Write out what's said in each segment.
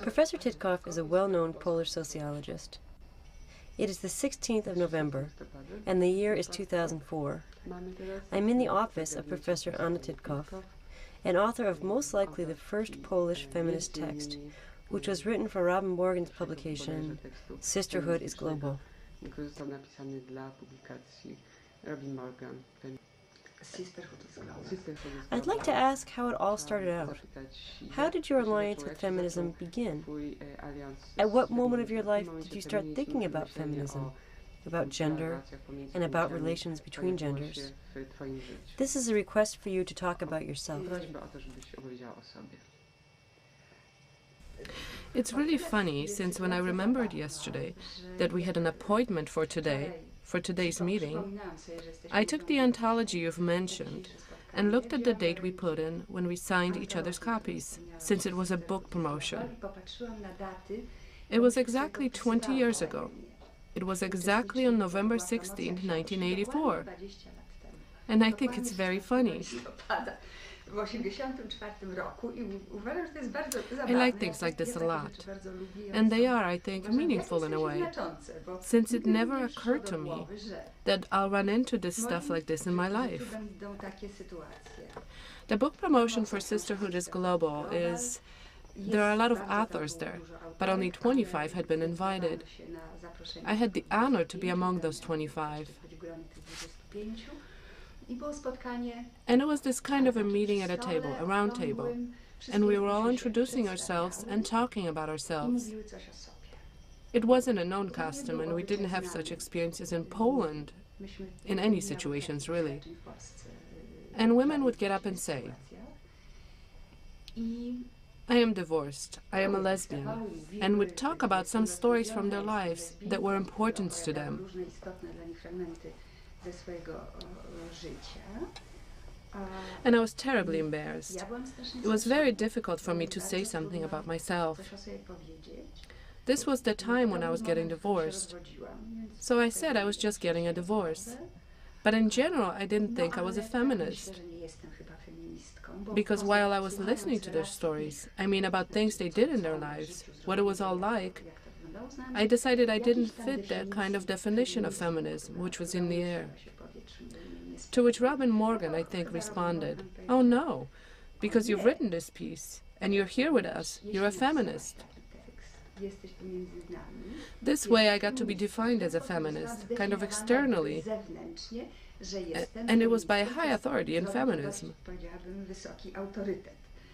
Professor Titkow is a well-known Polish sociologist. It is the 16th of November, and the year is 2004. I'm in the office of Professor Anna Titkow, an author of most likely the first Polish feminist text, which was written for Robin Morgan's publication, Sisterhood is Global. I'd like to ask how it all started out. How did your alliance with feminism begin? At what moment of your life did you start thinking about feminism, about gender, and about relations between genders? This is a request for you to talk about yourself. It's really funny, since when I remembered yesterday that we had an appointment for today's meeting, I took the anthology you've mentioned and looked at the date we put in when we signed each other's copies, since it was a book promotion. It was exactly 20 years ago. It was exactly on November 16, 1984. And I think it's very funny. I like things like this a lot, and they are, I think, meaningful in a way, since it never occurred to me that I'll run into this stuff like this in my life. The book promotion for Sisterhood is Global is, there are a lot of authors there, but only 25 had been invited. I had the honor to be among those 25. And it was this kind of a meeting at a table, a round table, and we were all introducing ourselves and talking about ourselves. It wasn't a known custom, and we didn't have such experiences in Poland, in any situations really. And women would get up and say, I am divorced, I am a lesbian, and would talk about some stories from their lives that were important to them. And I was terribly embarrassed. It was very difficult for me to say something about myself. This was the time when I was getting divorced. So I said I was just getting a divorce. But in general, I didn't think I was a feminist. Because while I was listening to their stories, I mean about things they did in their lives, what it was all like, I decided I didn't fit that kind of definition of feminism, which was in the air. To which Robin Morgan, I think, responded, oh no, because you've written this piece, and you're here with us, you're a feminist. This way I got to be defined as a feminist, kind of externally, and it was by a high authority in feminism.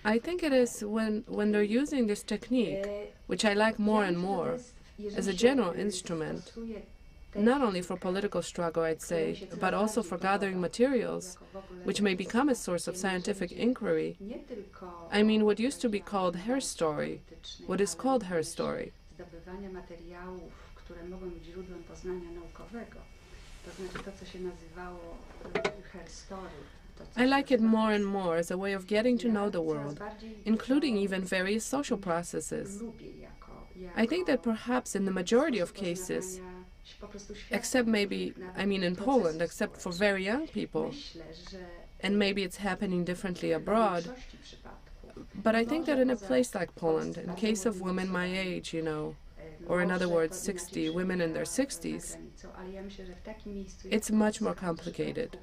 I think it is when they're using this technique, which I like more and more, as a general instrument, not only for political struggle, I'd say, but also for gathering materials, which may become a source of scientific inquiry. I mean, what used to be called her story, what is called her story. I like it more and more as a way of getting to know the world, including even various social processes. I think that perhaps in the majority of cases, except maybe, I mean in Poland, except for very young people, and maybe it's happening differently abroad, but I think that in a place like Poland, in case of women my age, you know, or in other words, 60, women in their 60s, it's much more complicated.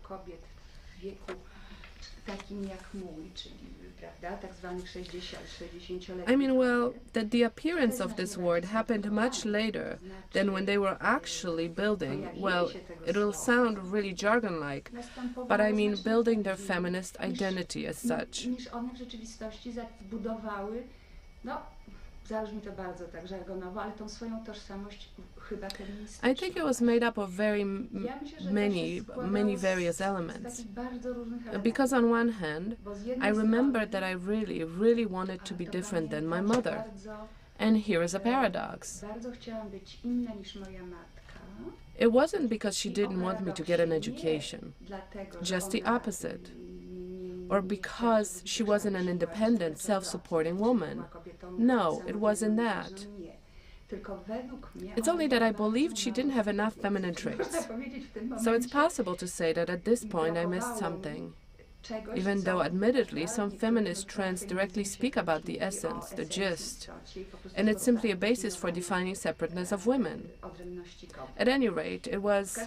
I mean, well, that the appearance of this word happened much later than when they were actually building, well, it will sound really jargon-like, but I mean building their feminist identity as such. I think it was made up of many various elements. Because on one hand, I remembered that I really wanted to be different than my mother. And here is a paradox. It wasn't because she didn't want me to get an education, just the opposite. Or because she wasn't an independent, self-supporting woman. No, it wasn't that. It's only that I believed she didn't have enough feminine traits. So it's possible to say that at this point I missed something. even though admittedly some feminist trends directly speak about the essence, the gist, and it's simply a basis for defining separateness of women. At any rate, it was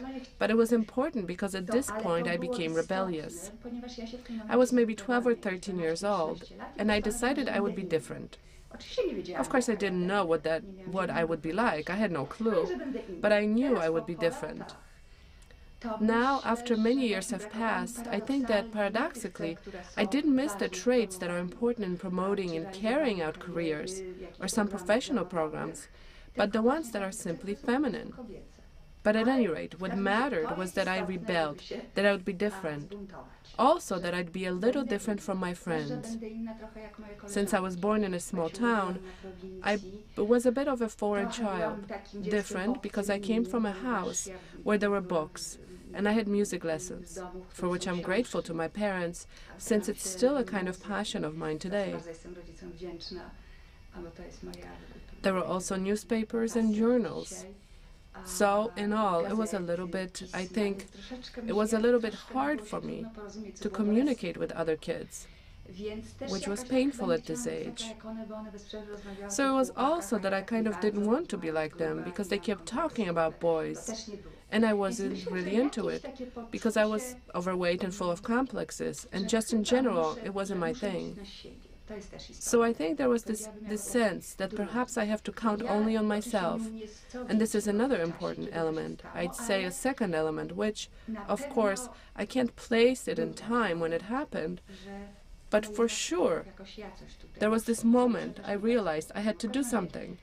important because at this point I became rebellious. I was maybe 12 or 13 years old, and I decided I would be different. Of course, I didn't know what I would be like. I had no clue, but I knew I would be different. Now, after many years have passed, I think that, paradoxically, I didn't miss the traits that are important in promoting and carrying out careers or some professional programs, but the ones that are simply feminine. But at any rate, what mattered was that I rebelled, that I would be different. Also, that I'd be a little different from my friends. Since I was born in a small town, I was a bit of a foreign child. Different because I came from a house where there were books, and I had music lessons, for which I'm grateful to my parents, since it's still a kind of passion of mine today. There were also newspapers and journals. So, in all, it was a little bit, I think, it was a little bit hard for me to communicate with other kids, which was painful at this age. So it was also that I kind of didn't want to be like them, because they kept talking about boys, and I wasn't really into it, because I was overweight and full of complexes, and just in general, it wasn't my thing. So I think there was this sense that perhaps I have to count only on myself. And this is another important element, I'd say a second element, which, of course, I can't place it in time when it happened. But for sure, there was this moment I realized I had to do something.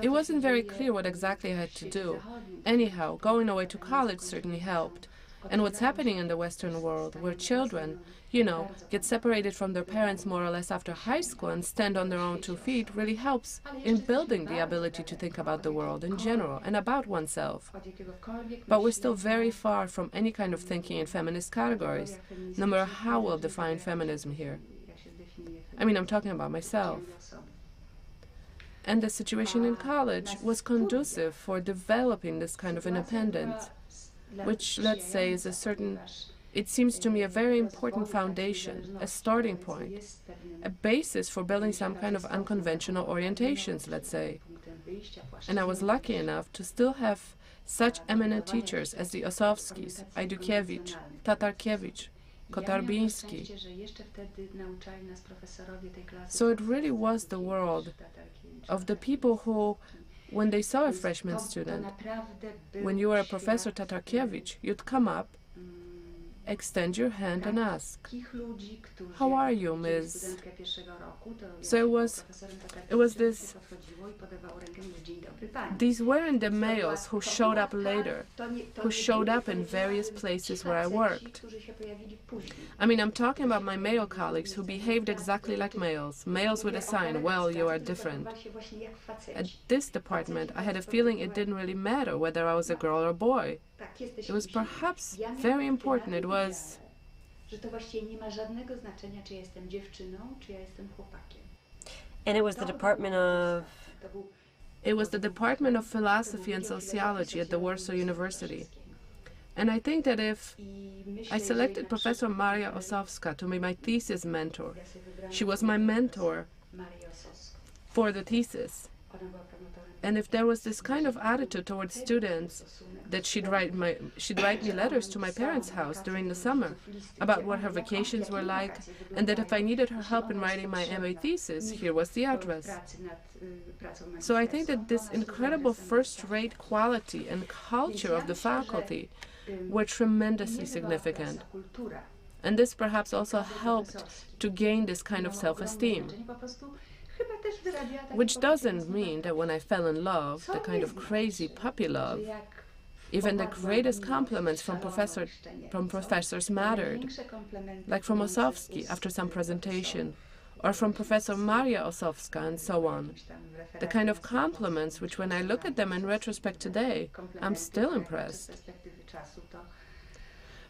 It wasn't very clear what exactly I had to do. Anyhow, going away to college certainly helped. And what's happening in the Western world, where children, get separated from their parents more or less after high school and stand on their own 2 feet, really helps in building the ability to think about the world in general and about oneself. But we're still very far from any kind of thinking in feminist categories, no matter how we'll define feminism here. I mean, I'm talking about myself. And the situation in college was conducive for developing this kind of independence, which, let's say, is it seems to me a very important foundation, a starting point, a basis for building some kind of unconventional orientations, let's say. And I was lucky enough to still have such eminent teachers as the Osowskis, Ajdukiewicz, Tatarkiewicz, Kotarbiński. So it really was the world of the people who, when they saw a freshman student, when you were a Professor Tatarkiewicz, you'd come up, extend your hand and ask, "How are you, Ms.?" So it was this, these weren't the males who showed up later, who showed up in various places where I worked. I mean, I'm talking about my male colleagues who behaved exactly like males with a sign, "Well, you are different." At this department, I had a feeling it didn't really matter whether I was a girl or a boy. It was perhaps very important. It was... And it was the Department of... It was the Department of Philosophy and Sociology at the Warsaw University. And I think that if I selected Professor Maria Osowska to be my thesis mentor, she was my mentor for the thesis. And if there was this kind of attitude towards students, that she'd write me letters to my parents' house during the summer about what her vacations were like, and that if I needed her help in writing my MA thesis, here was the address. So I think that this incredible first-rate quality and culture of the faculty were tremendously significant. And this perhaps also helped to gain this kind of self-esteem. Which doesn't mean that when I fell in love, the kind of crazy puppy love, even the greatest compliments from professors mattered, like from Osowski after some presentation, or from Professor Maria Osowska, and so on. The kind of compliments which, when I look at them in retrospect today, I'm still impressed.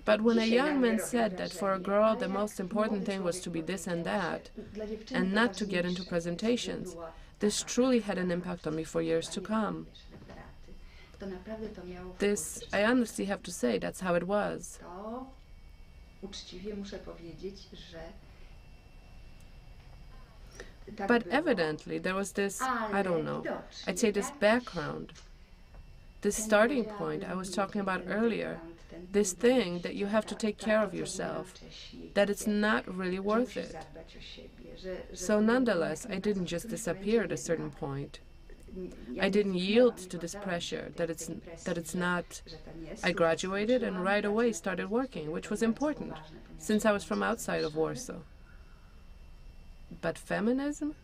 But when a young man said that for a girl the most important thing was to be this and that, and not to get into presentations, this truly had an impact on me for years to come. This, I honestly have to say, that's how it was. But evidently there was this, I don't know, I'd say this background, this starting point I was talking about earlier, this thing that you have to take care of yourself, that it's not really worth it. So nonetheless, I didn't just disappear at a certain point. I didn't yield to this pressure that it's not. I graduated and right away started working, which was important, since I was from outside of Warsaw. But feminism?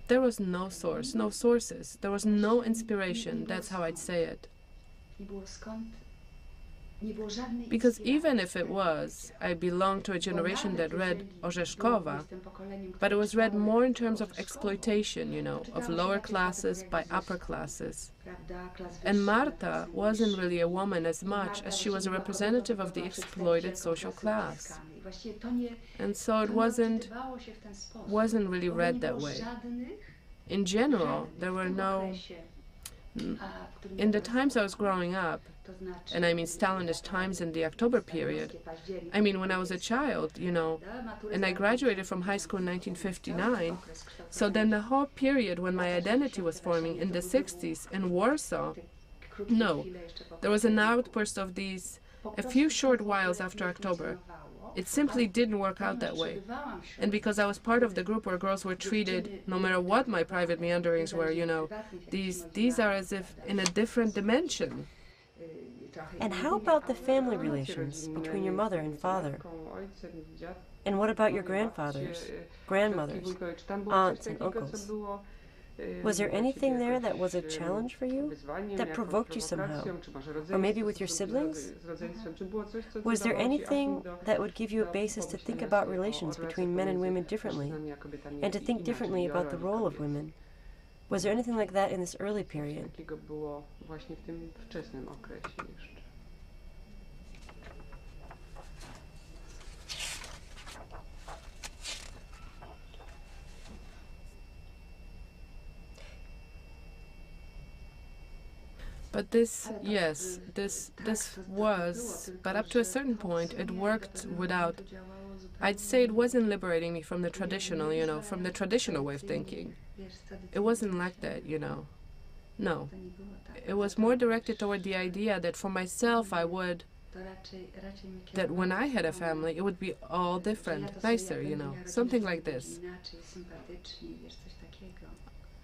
There was no source, no sources. There was no inspiration, that's how I'd say it. Because even if it was, I belonged to a generation that read Orzeszkowa, but it was read more in terms of exploitation, you know, of lower classes by upper classes. And Marta wasn't really a woman as much as she was a representative of the exploited social class. And so it wasn't really read that way. In general, there were no... In the times I was growing up, and I mean Stalinist times in the October period, I mean when I was a child, you know, and I graduated from high school in 1959, so then the whole period when my identity was forming in the 60s in Warsaw, no, there was an outburst of these a few short whiles after October. It simply didn't work out that way. And because I was part of the group where girls were treated, no matter what my private meanderings were, you know, these are as if in a different dimension. And how about the family relations between your mother and father? And what about your grandfathers, grandmothers, aunts and uncles? Was there anything there that was a challenge for you, that provoked you somehow? Or maybe with your siblings? Was there anything that would give you a basis to think about relations between men and women differently, and to think differently about the role of women? Was there anything like that in this early period? But this, yes, this was, but up to a certain point, it worked without, I'd say it wasn't liberating me from the traditional, you know, from the traditional way of thinking. It wasn't like that, you know. No. It was more directed toward the idea that for myself that when I had a family, it would be all different, nicer, you know, something like this.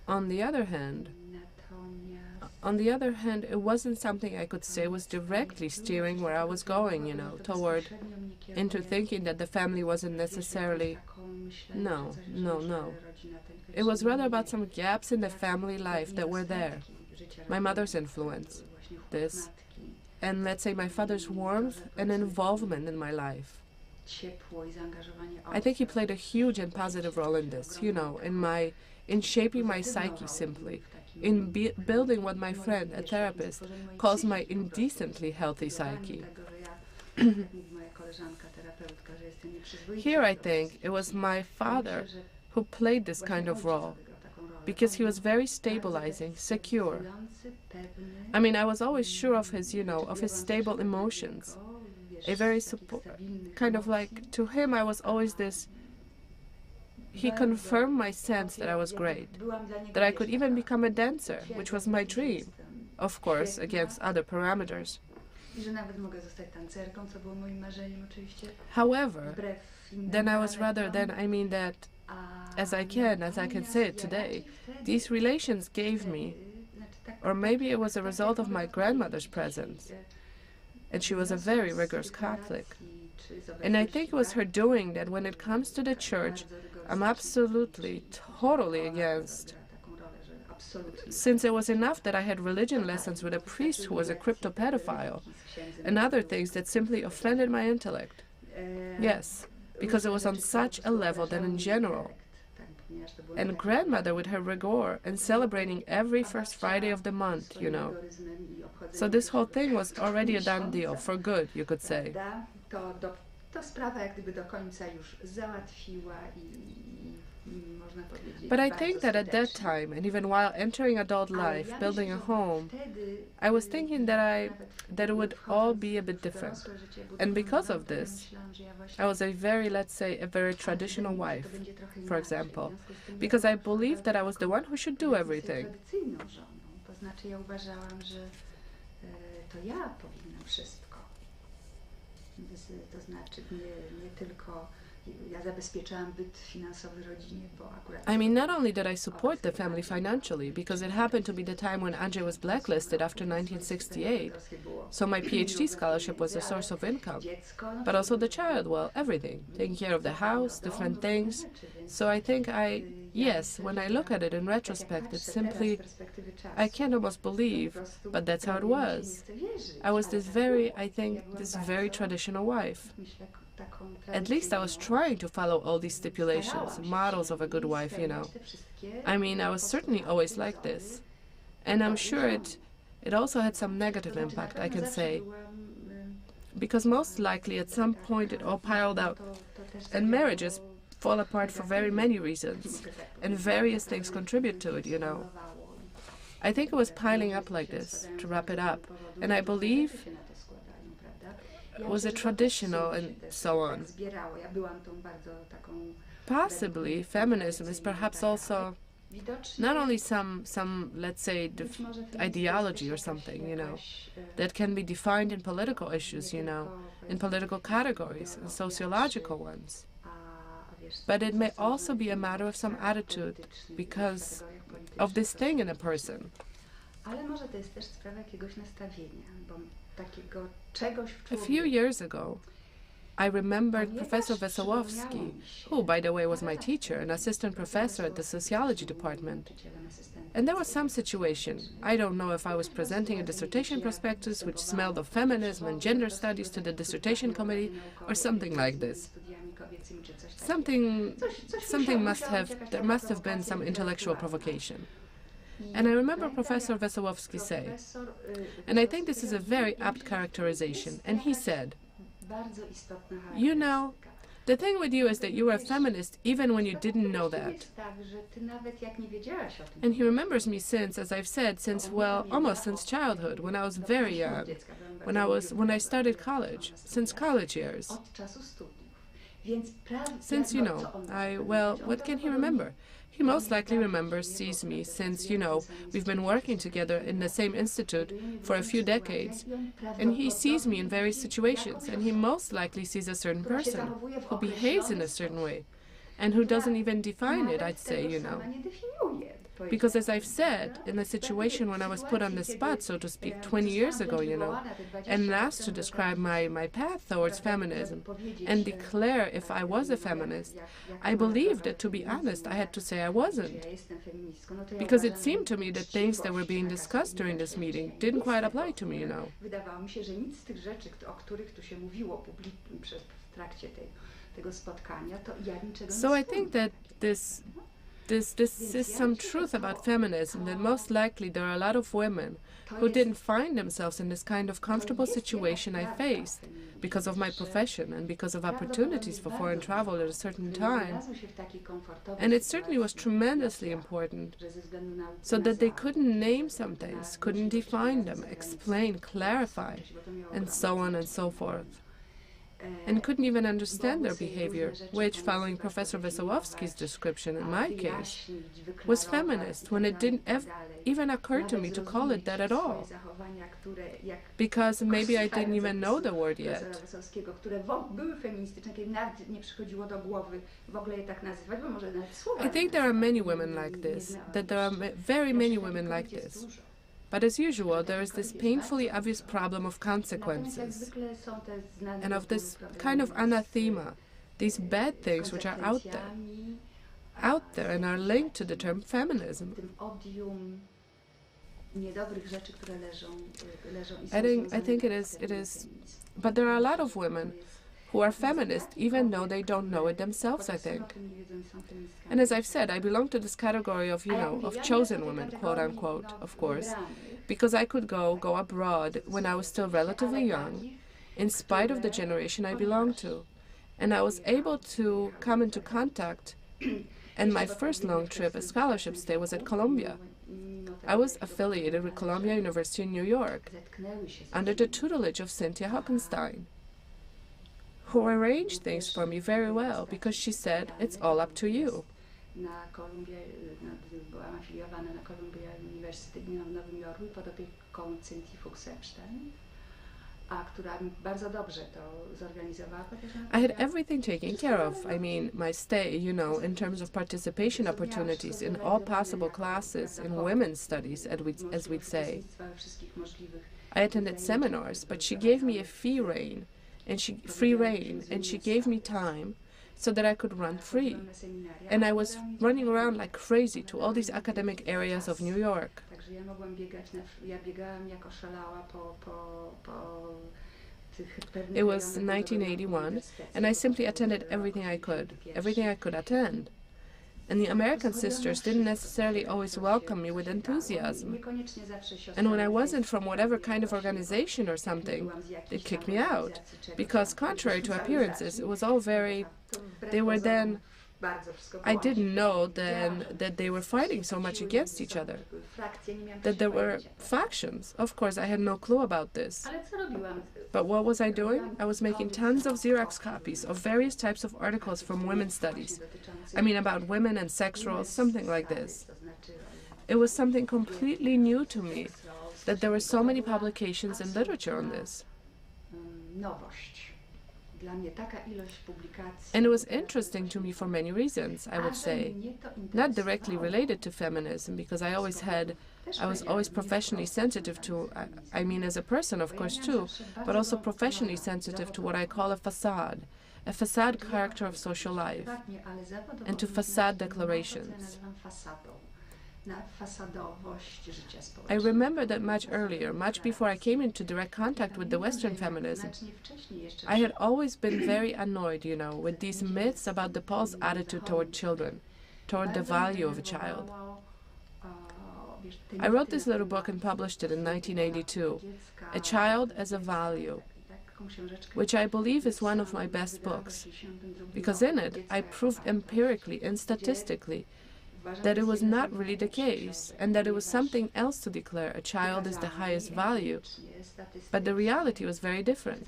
On the other hand, it wasn't something I could say was directly steering where I was going, you know, into thinking that the family wasn't necessarily... No. It was rather about some gaps in the family life that were there. My mother's influence, this, and let's say my father's warmth and involvement in my life. I think he played a huge and positive role in this, you know, in shaping my psyche simply. In building what my friend, a therapist, calls my indecently healthy psyche. Here, I think, it was my father who played this kind of role, because he was very stabilizing, secure. I mean, I was always sure of his, you know, of his stable emotions. A very kind of like, to him I was always this... He confirmed my sense that I was great, that I could even become a dancer, which was my dream, of course, against other parameters. However, then I was rather than, I mean that, as I can say it today, these relations gave me, or maybe it was a result of my grandmother's presence, and she was a very rigorous Catholic. And I think it was her doing that when it comes to the church, I'm absolutely, totally against. Since it was enough that I had religion lessons with a priest who was a crypto-pedophile, and other things that simply offended my intellect. Yes, because it was on such a level that in general. And grandmother with her rigor and celebrating every first Friday of the month, you know. So this whole thing was already a done deal, for good, you could say. But I think that at that time, and even while entering adult life, building a home, I was thinking that it would all be a bit different. And because of this, I was a very, let's say, a very traditional wife, for example, because I believed that I was the one who should do everything. I mean, not only did I support the family financially, because it happened to be the time when Andrzej was blacklisted after 1968, so my PhD scholarship was a source of income, but also the child, well, everything, taking care of the house, different things. So I think yes, when I look at it in retrospect, it's simply, I can't almost believe, but that's how it was. I was this very traditional wife. At least I was trying to follow all these stipulations, models of a good wife, you know. I mean, I was certainly always like this. And I'm sure it also had some negative impact, I can say. Because most likely at some point it all piled up. And marriages fall apart for very many reasons. And various things contribute to it, you know. I think it was piling up like this, to wrap it up. And I believe was it traditional and so on. Possibly, feminism is perhaps also not only some let's say, ideology or something, you know, that can be defined in political issues, you know, in political categories, and sociological ones. But it may also be a matter of some attitude because of this thing in a person. A few years ago, I remembered Professor Wesołowski, who, by the way, was my teacher, an assistant professor at the Sociology department. And there was some situation, I don't know if I was presenting a dissertation prospectus which smelled of feminism and gender studies to the dissertation committee, or something like this. There must have been some intellectual provocation. And I remember Professor Wesołowski say, and I think this is a very apt characterization, and he said, you know, the thing with you is that you were a feminist even when you didn't know that. And he remembers me since, as I've said, almost since childhood, when I was very young, when I started college, since college years. Since, you know, what can he remember? He most likely sees me since, you know, we've been working together in the same institute for a few decades, and he sees me in various situations, and he most likely sees a certain person who behaves in a certain way, and who doesn't even define it, I'd say, you know. Because as I've said, in the situation when I was put on the spot, so to speak, 20 years ago, you know, and asked to describe my path towards feminism and declare if I was a feminist, I believed that, to be honest, I had to say I wasn't. Because it seemed to me that things that were being discussed during this meeting didn't quite apply to me, you know. So I think that this is some truth about feminism, that most likely there are a lot of women who didn't find themselves in this kind of comfortable situation I faced because of my profession and because of opportunities for foreign travel at a certain time. And it certainly was tremendously important, so that they couldn't name some things, couldn't define them, explain, clarify, and so on and so forth. And couldn't even understand their behavior, which, following Professor Wesołowski's description in my case, was feminist, when it didn't even occur to me to call it that at all. Because maybe I didn't even know the word yet. I think there are many women like this, that there are very many women like this. But as usual, there is this painfully obvious problem of consequences, and of this kind of anathema, these bad things which are out there and are linked to the term feminism. I think it is, but there are a lot of women who are feminist even though they don't know it themselves, I think. And as I've said, I belong to this category of, you know, of chosen women, quote unquote, of course, because I could go abroad when I was still relatively young, in spite of the generation I belonged to. And I was able to come into contact And my first long trip, a scholarship stay, was at Columbia. I was affiliated with Columbia University in New York, under the tutelage of Cynthia Hockenstein, who arranged things for me very well, because she said, it's all up to you. Byłam afiliowana na Columbia University w Nowym Jorku pod opieką Cynthii Fuchs-Epstein, a która bardzo dobrze to zorganizowała. I had everything taken care of. I mean, my stay, you know, in terms of participation opportunities in all possible classes in women's studies, as we'd say. I attended seminars, but she gave me a free rein, and she gave me time so that I could run free. And I was running around like crazy to all these academic areas of New York. It was 1981, and I simply attended everything I could attend. And the American sisters didn't necessarily always welcome me with enthusiasm. And when I wasn't from whatever kind of organization or something, they'd kick me out. Because contrary to appearances, it was all very... They were then... I didn't know then that they were fighting so much against each other, that there were factions. Of course, I had no clue about this. But what was I doing? I was making tons of Xerox copies of various types of articles from women's studies. I mean, about women and sex roles, something like this. It was something completely new to me, that there were so many publications and literature on this. And it was interesting to me for many reasons, I would say. Not directly related to feminism, because I was always professionally sensitive to, I mean as a person of course too, but also professionally sensitive to what I call a facade character of social life, and to facade declarations. I remember that much earlier, much before I came into direct contact with the Western feminism, I had always been very annoyed, you know, with these myths about the Poles' attitude toward children, toward the value of a child. I wrote this little book and published it in 1982, A Child as a Value, which I believe is one of my best books, because in it I proved empirically and statistically that it was not really the case, and that it was something else to declare a child is the highest value, but the reality was very different.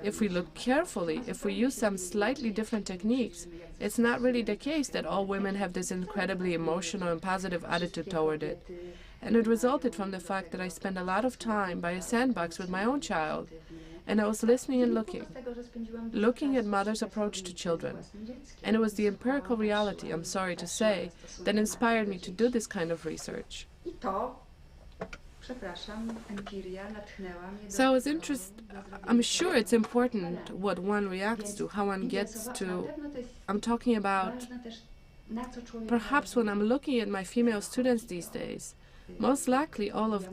If we look carefully, if we use some slightly different techniques, it's not really the case that all women have this incredibly emotional and positive attitude toward it. And it resulted from the fact that I spent a lot of time by a sandbox with my own child, and I was listening and looking at mother's approach to children. And it was the empirical reality, I'm sorry to say, that inspired me to do this kind of research. So I was interested, I'm sure it's important what one reacts to, how one gets to, I'm talking about, perhaps when I'm looking at my female students these days, most likely all of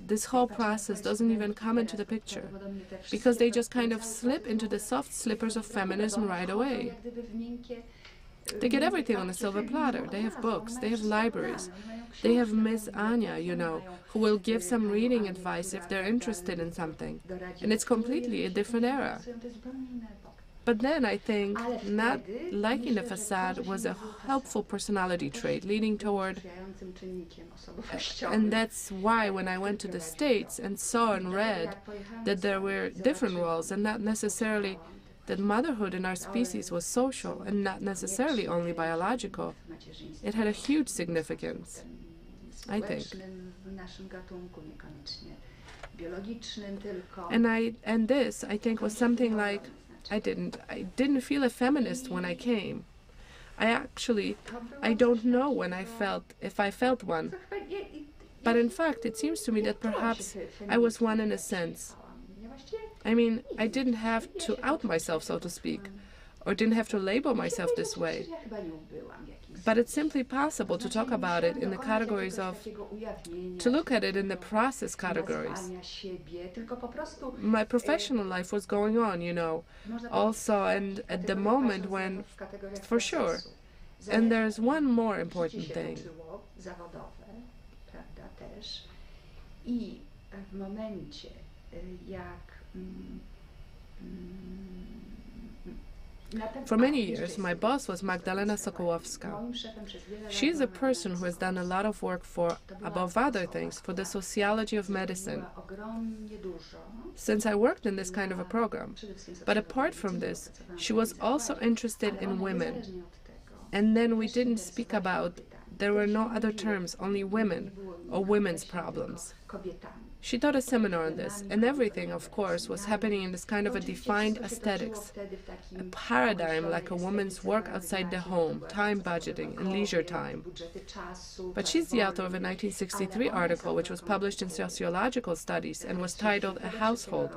this whole process doesn't even come into the picture, because they just kind of slip into the soft slippers of feminism right away. They get everything on a silver platter. They have books, they have libraries, they have Miss Anya, you know, who will give some reading advice if they're interested in something. And it's completely a different era. But then I think not liking the facade was a helpful personality trait, leading toward, and that's why when I went to the States and saw and read that there were different roles, and not necessarily that motherhood in our species was social and not necessarily only biological, it had a huge significance, I think. And this, I think, was something like, I didn't feel a feminist when I came. I don't know when if I felt one. But in fact, it seems to me that perhaps I was one in a sense. I mean, I didn't have to out myself, so to speak, or didn't have to label myself this way. But it's simply possible to talk about it in the categories of, to look at it in the process categories. My professional life was going on, you know, also, and at the moment when, for sure. And there's one more important thing. For many years, my boss was Magdalena Sokołowska. She is a person who has done a lot of work for, above other things, for the sociology of medicine, since I worked in this kind of a program. But apart from this, she was also interested in women. And then we didn't speak about, there were no other terms, only women or women's problems. She taught a seminar on this, and everything, of course, was happening in this kind of a defined aesthetics, a paradigm like a woman's work outside the home, time budgeting, and leisure time. But she's the author of a 1963 article which was published in Sociological Studies and was titled A Household,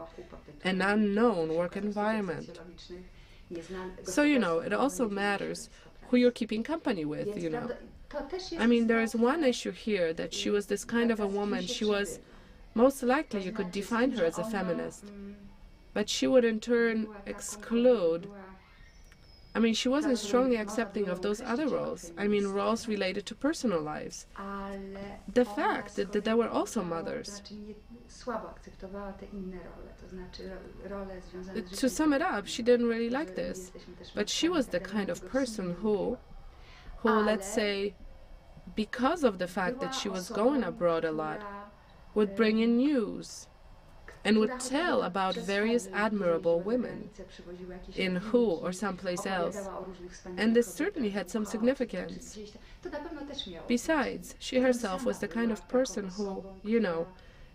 an Unknown Work Environment. So, it also matters who you're keeping company with, I mean, there is one issue here, that she was this kind of a woman. She was, most likely you could define her as a feminist, but she would in turn exclude, I mean, she wasn't strongly accepting of those other roles, I mean, roles related to personal lives. The fact that there were also mothers. To sum it up, she didn't really like this, but she was the kind of person who, let's say, because of the fact that she was going abroad a lot, would bring in news and would tell about various admirable women in Who or someplace else. And this certainly had some significance. Besides, she herself was the kind of person who,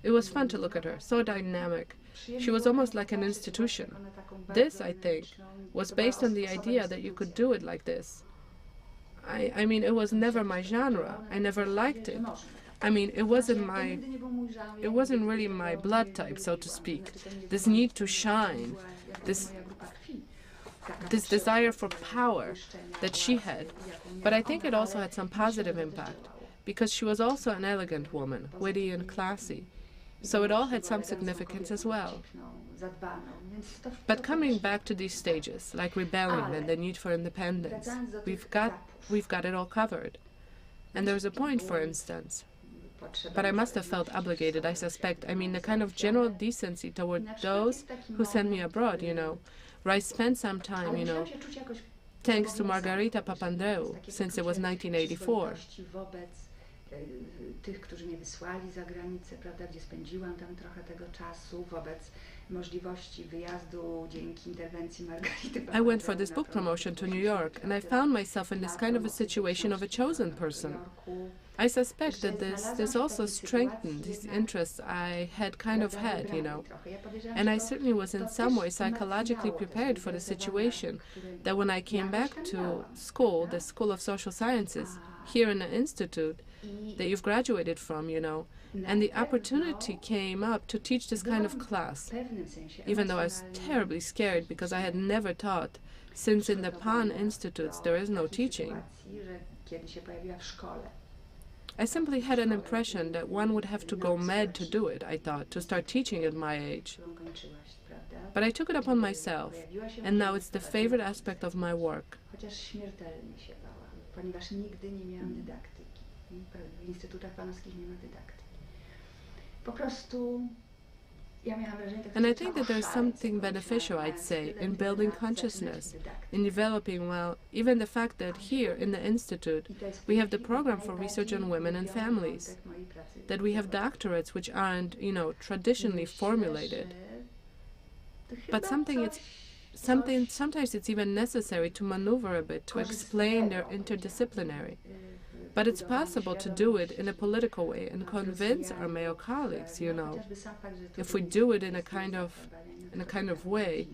it was fun to look at her, so dynamic. She was almost like an institution. This, I think, was based on the idea that you could do it like this. I mean, it was never my genre. I never liked it. I mean, it wasn't really my blood type, so to speak. This need to shine, this desire for power that she had. But I think it also had some positive impact, because she was also an elegant woman, witty and classy. So it all had some significance as well. But coming back to these stages, like rebellion and the need for independence, we've got it all covered. And there's a point, for instance. But I must have felt obligated, I suspect. I mean, the kind of general decency toward those who sent me abroad, where I spent some time, thanks to Margarita Papandreou, since it was 1984. Tych, którzy mnie wysłali za granicę, prawda, gdzie spędziłam tam trochę tego czasu, wobec możliwości wyjazdu dzięki interwencji Margarity. I went for this book promotion to New York, and I found myself in this kind of a situation of a chosen person. I suspect that this also strengthened these interests I had kind of had, And I certainly was in some way psychologically prepared for the situation that when I came back to school, the School of Social Sciences, here in the Institute, that you've graduated from, and the opportunity came up to teach this kind of class, even though I was terribly scared because I had never taught, since in the PAN institutes there is no teaching. I simply had an impression that one would have to go mad to do it, I thought, to start teaching at my age. But I took it upon myself, and now it's the favorite aspect of my work. Ponieważ nigdy nie miałam dydaktyki. W instytutach panowskich nie ma dydaktyki. Po prostu ja miałam wrażenie, And I think that there's something beneficial, I'd say, in building consciousness, in developing, even the fact that here in the Institute we have the program for research on women and families, that we have doctorates which aren't, traditionally formulated. But sometimes it's even necessary to maneuver a bit, to explain they're interdisciplinary. But it's possible to do it in a political way and convince our male colleagues, if we do it in a kind of way.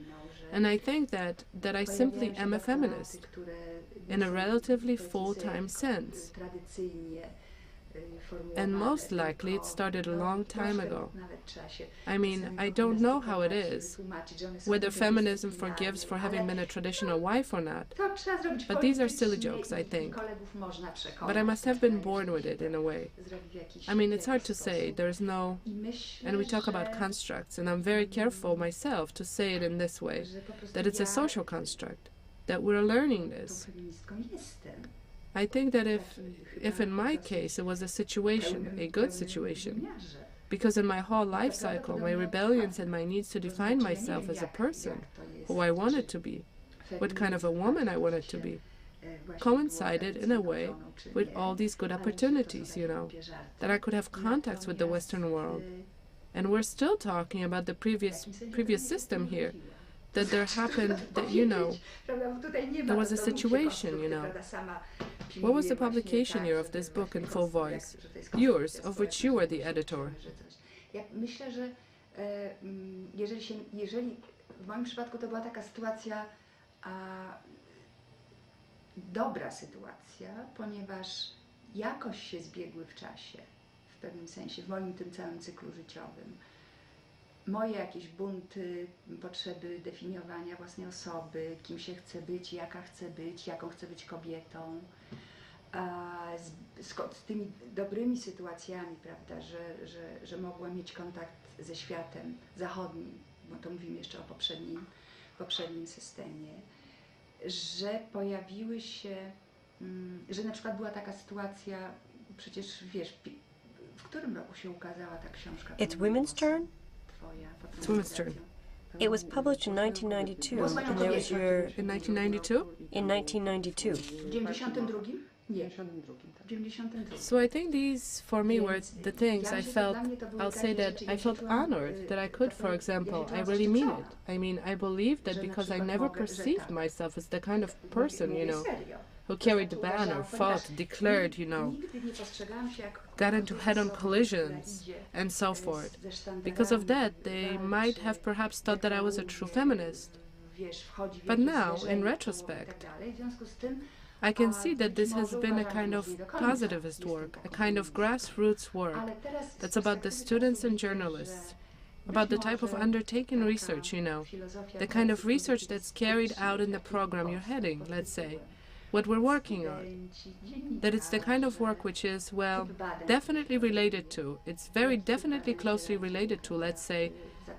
And I think that I simply am a feminist in a relatively full-time sense. And most likely it started a long time ago. I mean, I don't know how it is, whether feminism forgives for having been a traditional wife or not. But these are silly jokes, I think. But I must have been born with it in a way. I mean, it's hard to say. There's no... And we talk about constructs, and I'm very careful myself to say it in this way, that it's a social construct, that we're learning this. I think that if in my case it was a situation, a good situation, because in my whole life cycle, my rebellions and my needs to define myself as a person, who I wanted to be, what kind of a woman I wanted to be, coincided in a way with all these good opportunities, that I could have contacts with the Western world. And we're still talking about the previous system here, that there happened, that, there was a situation, What was the publication year of this book in full voice? Yours, of which you were the editor. Myślę, że jeżeli w moim przypadku to była taka sytuacja, dobra sytuacja, ponieważ jakoś się zbiegły w czasie, w pewnym sensie, w moim tym całym cyklu życiowym. Moje jakieś bunty, potrzeby definiowania własnej osoby, kim się chce być, jaka chcę być, jaką chcę być kobietą, z tymi dobrymi sytuacjami, prawda, że mogłam mieć kontakt ze światem zachodnim, bo to mówimy jeszcze o poprzednim systemie, że pojawiły się, że na przykład była taka sytuacja, przecież wiesz, w którym roku się ukazała ta książka? It's Women's Turn? It's Women's Turn. It was published in 1992, and there was your... In 1992? In 1992. W 92? Nie. W 92. So I think these, for me, were the things I felt, I'll say that I felt honored that I could, for example, I really mean it. I mean, I believe that because I never perceived myself as the kind of person, who carried the banner, fought, declared, got into head-on collisions, and so forth. Because of that, they might have perhaps thought that I was a true feminist. But now, in retrospect, I can see that this has been a kind of positivist work, a kind of grassroots work that's about the students and journalists, about the type of undertaken research, the kind of research that's carried out in the program you're heading, let's say, what we're working on. That it's the kind of work which is, well, definitely related to, it's very definitely closely related to, let's say,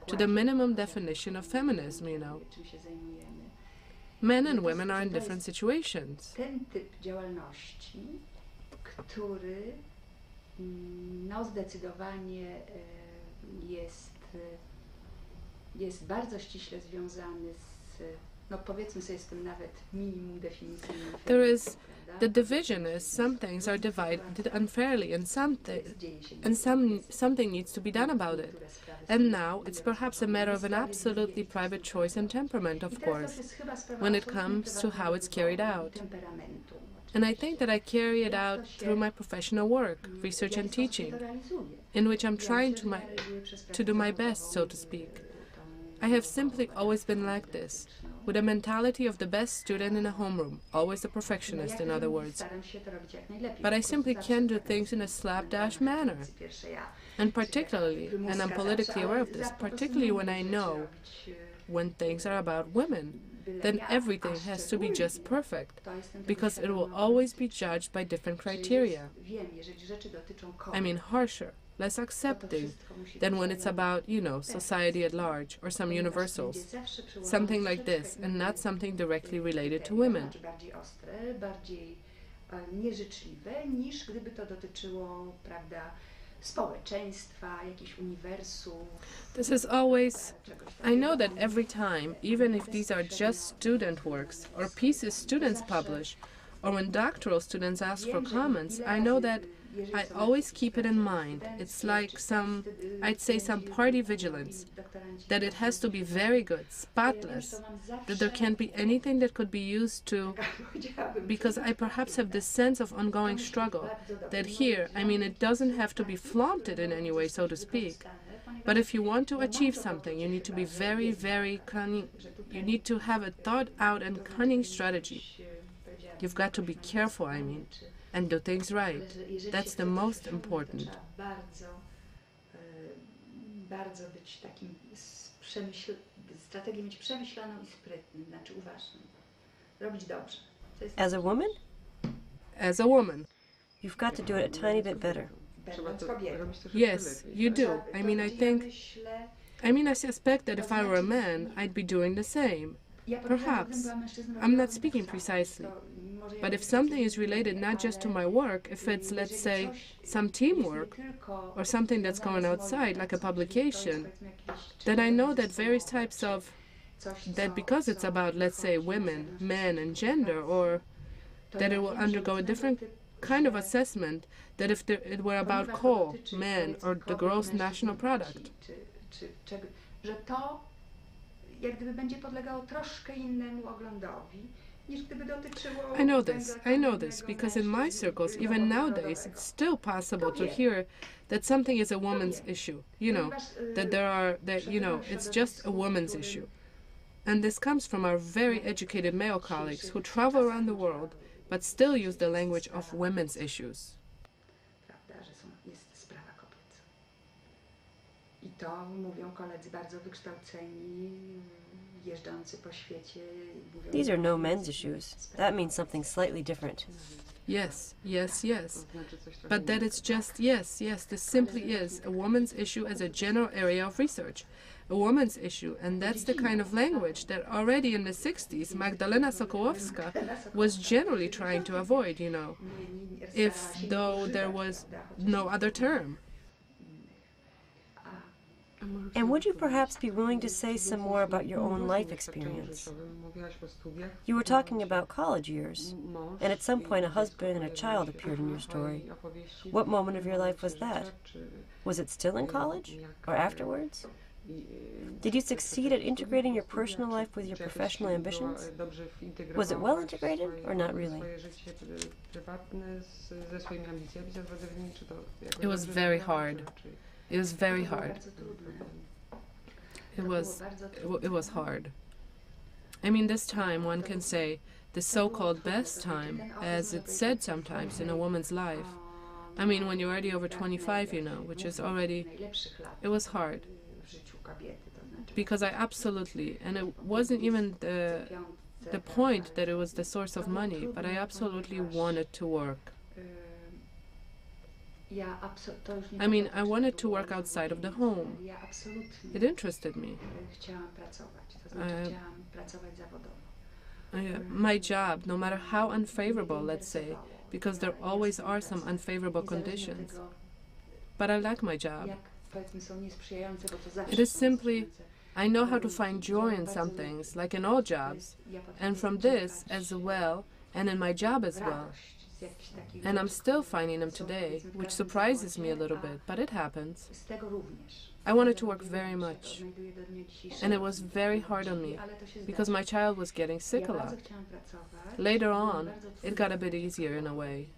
to the minimum definition of feminism, Men and women are in different situations. Ten typ działalności, który zdecydowanie jest bardzo ściśle związany z, powiedzmy sobie, z tym nawet minimum definicyjnym. There is the division is some things are divided unfairly, and something needs to be done about it. And now it's perhaps a matter of an absolutely private choice and temperament, of course, when it comes to how it's carried out. And I think that I carry it out through my professional work, research and teaching, in which I'm trying to do my best, so to speak. I have simply always been like this, with a mentality of the best student in a homeroom, always a perfectionist, in other words. But I simply can't do things in a slapdash manner. And particularly, and I'm politically aware of this, particularly when I know when things are about women, then everything has to be just perfect, because it will always be judged by different criteria. I mean, harsher, less accepting than when it's about, society at large, or some universals, something like this, and not something directly related to women. This is always, I know that every time, even if these are just student works, or pieces students publish, or when doctoral students ask for comments, I know that I always keep it in mind. It's like I'd say some party vigilance, that it has to be very good, spotless, that there can't be anything that could be used to, because I perhaps have this sense of ongoing struggle, that here, I mean, it doesn't have to be flaunted in any way, so to speak. But if you want to achieve something, you need to be very, very cunning. You need to have a thought-out and cunning strategy. You've got to be careful, I mean, and do things right. That's the most important. Bardzo być takim strategię mieć przemyślaną i sprytnym, znaczy uważnym. Robić dobrze. As a woman? As a woman. You've got to do it a tiny bit better. Yes, you do. I mean, I suspect that if I were a man, I'd be doing the same. Perhaps. I'm not speaking precisely. But if something is related not just to my work, if it's, let's say, some teamwork, or something that's going outside, like a publication, then I know that various types of, that because it's about, let's say, women, men, and gender, or that it will undergo a different kind of assessment that if it were about coal, men, or the gross national product. Że to jak gdyby będzie podlegało troszkę innemu oglądowi, niż gdyby dotyczyło I know this, because in my circles, even nowadays, it's still possible to hear that something is a woman's issue, it's just a woman's issue. And this comes from our very educated male colleagues who travel around the world, but still use the language of women's issues. I to mówią koledzy bardzo wykształceni, jeżdżący po świecie. These are no men's issues. That means something slightly different. Yes. But that it's just, yes, this simply is a woman's issue as a general area of research. A woman's issue, and that's the kind of language that already in the 60s Magdalena Sokołowska was generally trying to avoid, though there was no other term. And would you perhaps be willing to say some more about your own life experience? You were talking about college years, and at some point a husband and a child appeared in your story. What moment of your life was that? Was it still in college, or afterwards? Did you succeed at integrating your personal life with your professional ambitions? Was it well integrated, or not really? It was very hard. It was very hard. It was hard. I mean, this time, one can say, the so-called best time, as it's said sometimes in a woman's life. I mean, when you're already over 25, which is already, it was hard. Because I absolutely, and it wasn't even the point that it was the source of money, but I absolutely wanted to work. I mean, I wanted to work outside of the home. It interested me. My job, no matter how unfavorable, let's say, because there always are some unfavorable conditions. But I like my job. It is simply, I know how to find joy in some things, like in all jobs, and from this as well, and in my job as well. And I'm still finding them today, which surprises me a little bit, but it happens. I wanted to work very much, and it was very hard on me, because my child was getting sick a lot. Later on, it got a bit easier in a way.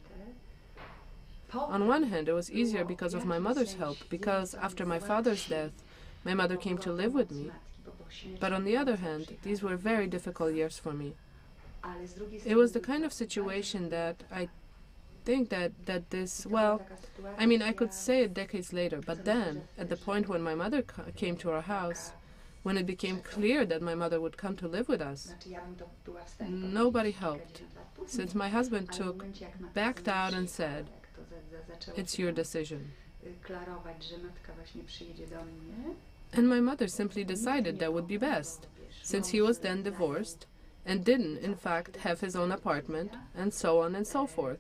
On one hand, it was easier because of my mother's help, because after my father's death, my mother came to live with me. But on the other hand, these were very difficult years for me. It was the kind of situation that I think that this, well, I mean, I could say it decades later, but then, at the point when my mother came to our house, when it became clear that my mother would come to live with us, nobody helped, since my husband backed out and said, "It's your decision." And my mother simply decided that would be best, since he was then divorced, and didn't, in fact, have his own apartment, and so on and so forth.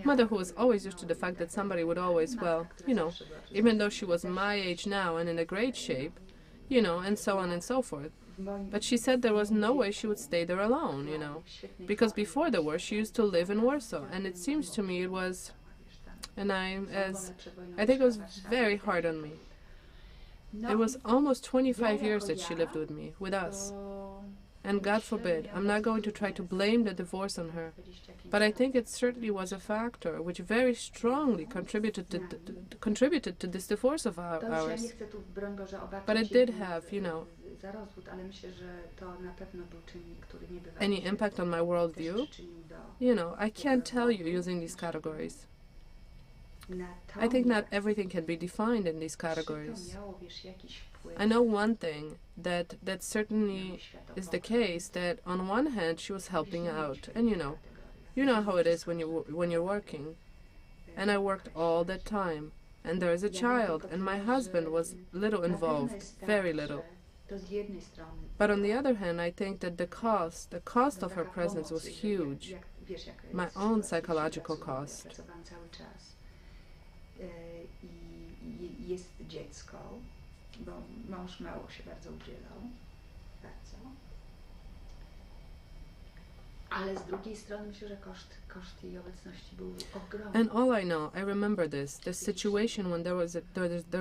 Mother, who was always used to the fact that somebody would always, well, even though she was my age now and in a great shape, and so on and so forth. But she said there was no way she would stay there alone, because before the war she used to live in Warsaw, and it seems to me it was, and I think it was very hard on me. It was almost 25 years that she lived with us. And God forbid, I'm not going to try to blame the divorce on her, but I think it certainly was a factor which very strongly contributed to this divorce of ours. But it did have, any impact on my worldview? I can't tell you using these categories. I think not everything can be defined in these categories. I know one thing, that certainly is the case, that on one hand she was helping out, and you know how it is when you're working. And I worked all that time, and there is a child, and my husband was little involved, very little. But on the other hand, I think that the cost of her presence was huge, my own psychological cost. dziecko, bo mąż mało się bardzo udzielał. Bardzo. Ale z drugiej strony myślę, że koszt jej obecności był ogromny. And all I know, I remember this situation when there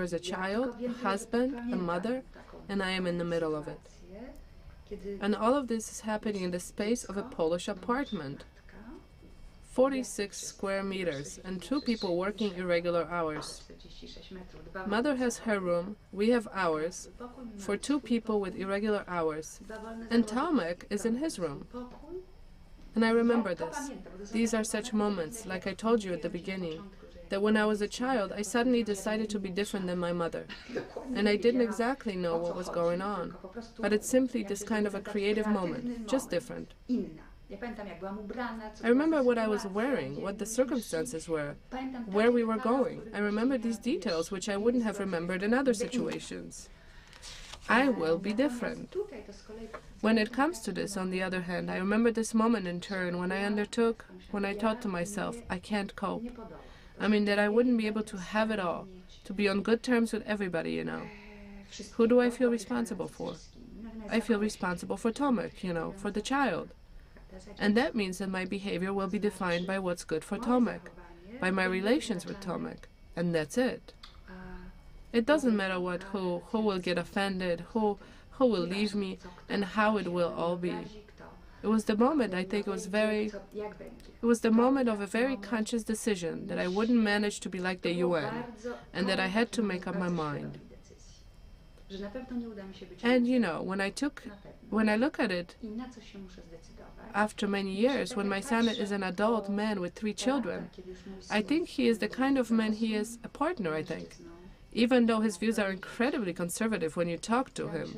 was a child, a husband, a mother, and I am in the middle of it. And all of this is happening in the space of a Polish apartment. 46 square meters and 2 people working irregular hours. Mother has her room, we have ours, for 2 people with irregular hours, and Tomek is in his room. And I remember this. These are such moments, like I told you at the beginning, that when I was a child, I suddenly decided to be different than my mother. And I didn't exactly know what was going on, but it's simply this kind of a creative moment, just different. I remember what I was wearing, what the circumstances were, where we were going. I remember these details which I wouldn't have remembered in other situations. I will be different. When it comes to this, on the other hand, I remember this moment in turn when I thought to myself, I can't cope. I mean, that I wouldn't be able to have it all, to be on good terms with everybody, you know. Who do I feel responsible for? I feel responsible for Tomek, you know, for the child. And that means that my behavior will be defined by what's good for Tomek, by my relations with Tomek, and that's it. It doesn't matter who will get offended, who will leave me, and how it will all be. It was the moment, I think it was the moment of a very conscious decision that I wouldn't manage to be like the UN, and that I had to make up my mind. And you know, when I look at it, after many years, when my son is an adult man with 3 children, I think he is the kind of man he is a partner, I think. Even though his views are incredibly conservative when you talk to him.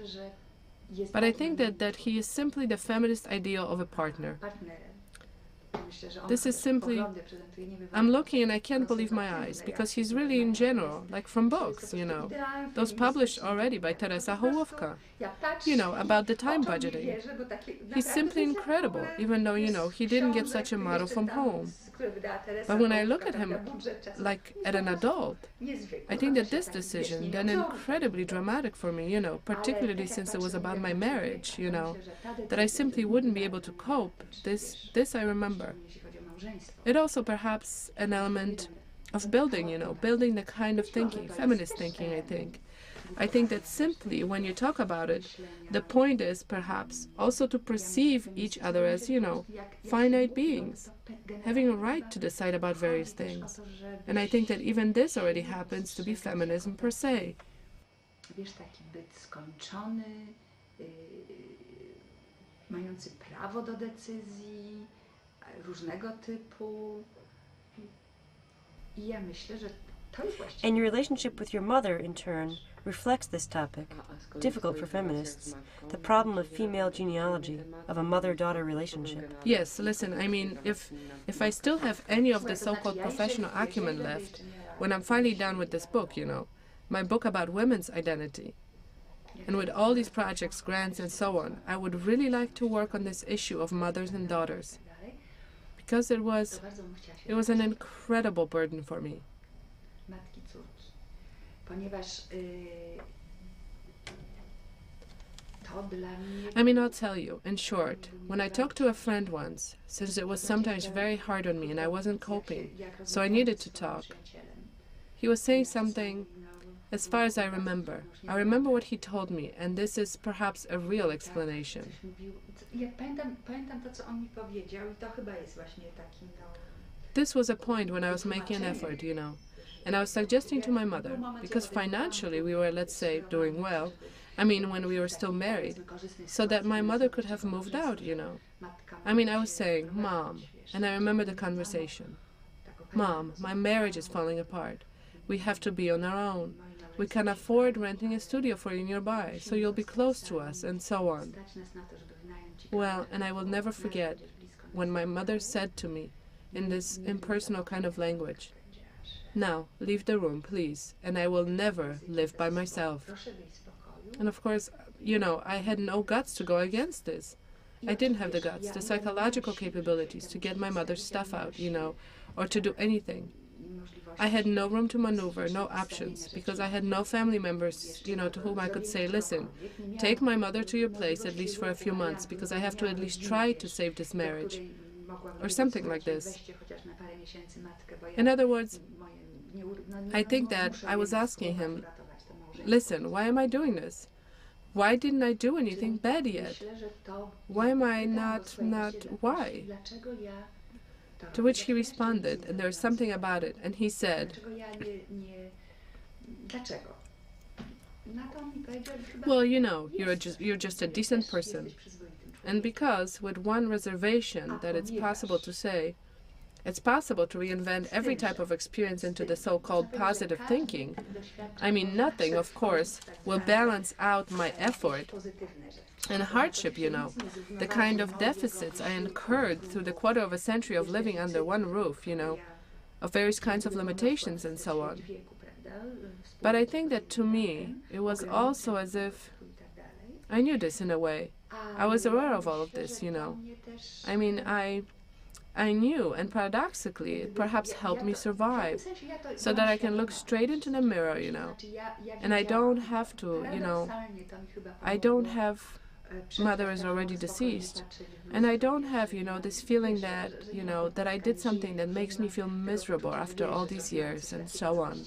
But I think that he is simply the feminist ideal of a partner. This is simply, I'm looking and I can't believe my eyes, because he's really in general, like from books, you know, those published already by Teresa Hołowka, you know, about the time budgeting. He's simply incredible, even though, you know, he didn't get such a model from home. But when I look at him, like at an adult, I think that this decision, then incredibly dramatic for me, you know, particularly since it was about my marriage, you know, that I simply wouldn't be able to cope, this I remember. It also perhaps an element of building, you know, building the kind of thinking, feminist thinking, I think. I think that simply when you talk about it, the point is perhaps also to perceive each other as, you know, finite beings, having a right to decide about various things. And I think that even this already happens to be feminism per se. Mający prawo do decyzji różnego typu. I ja myślę, że to jest właściwie. And your relationship with your mother, in turn, reflects this topic, difficult for feminists, the problem of female genealogy, of a mother-daughter relationship. Yes, listen, I mean, if I still have any of the so-called professional acumen left, when I'm finally done with this book, you know, my book about women's identity, and with all these projects, grants, and so on, I would really like to work on this issue of mothers and daughters, because it was an incredible burden for me. I mean, I'll tell you, in short, when I talked to a friend once, since it was sometimes very hard on me and I wasn't coping, so I needed to talk, he was saying something, as far as I remember what he told me, and this is perhaps a real explanation. This was a point when I was making an effort, you know, and I was suggesting to my mother, because financially we were, let's say, doing well, I mean, when we were still married, so that my mother could have moved out, you know. I mean, I was saying, Mom, and I remember the conversation, Mom, my marriage is falling apart. We have to be on our own. We can afford renting a studio for you nearby, so you'll be close to us, and so on. Well, and I will never forget when my mother said to me, in this impersonal kind of language, now, leave the room, please, and I will never live by myself. And of course, you know, I had no guts to go against this. I didn't have the guts, the psychological capabilities to get my mother's stuff out, you know, or to do anything. I had no room to maneuver, no options, because I had no family members, to whom I could say, listen, take my mother to your place at least for a few months, because I have to at least try to save this marriage, or something like this. In other words, I think that I was asking him, listen, why am I doing this? Why didn't I do anything bad yet? Why am I not, why? To which he responded, and there's something about it, and he said, well, you're just a decent person. And because, with one reservation, that it's possible to say, it's possible to reinvent every type of experience into the so-called positive thinking. I mean, nothing, of course, will balance out my effort and hardship, the kind of deficits I incurred through the quarter of a century of living under one roof, of various kinds of limitations and so on. But I think that to me, it was also as if I knew this in a way. I was aware of all of this, I mean, I knew, and paradoxically, it perhaps helped me survive, so that I can look straight into the mirror, and I don't have to, I don't have, mother is already deceased, and I don't have, this feeling that, that I did something that makes me feel miserable after all these years, and so on.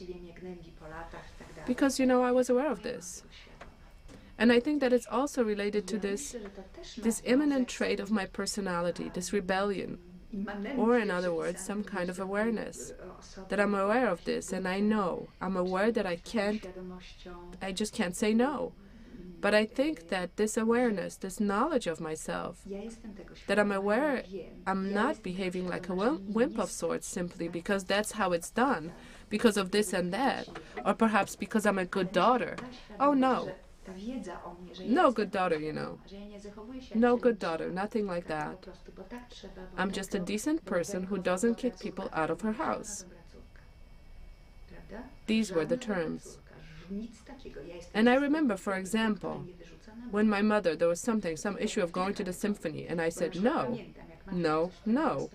Because, I was aware of this. And I think that it's also related to this imminent trait of my personality, this rebellion, or in other words, some kind of awareness, that I'm aware of this, and I'm aware that I just can't say no. But I think that this awareness, this knowledge of myself, that I'm aware I'm not behaving like a wimp of sorts simply because that's how it's done, because of this and that, or perhaps because I'm a good daughter. Oh no. No good daughter, No good daughter, nothing like that. I'm just a decent person who doesn't kick people out of her house. These were the terms. And I remember, for example, when my mother, there was some issue of going to the symphony, and I said, no, no, no.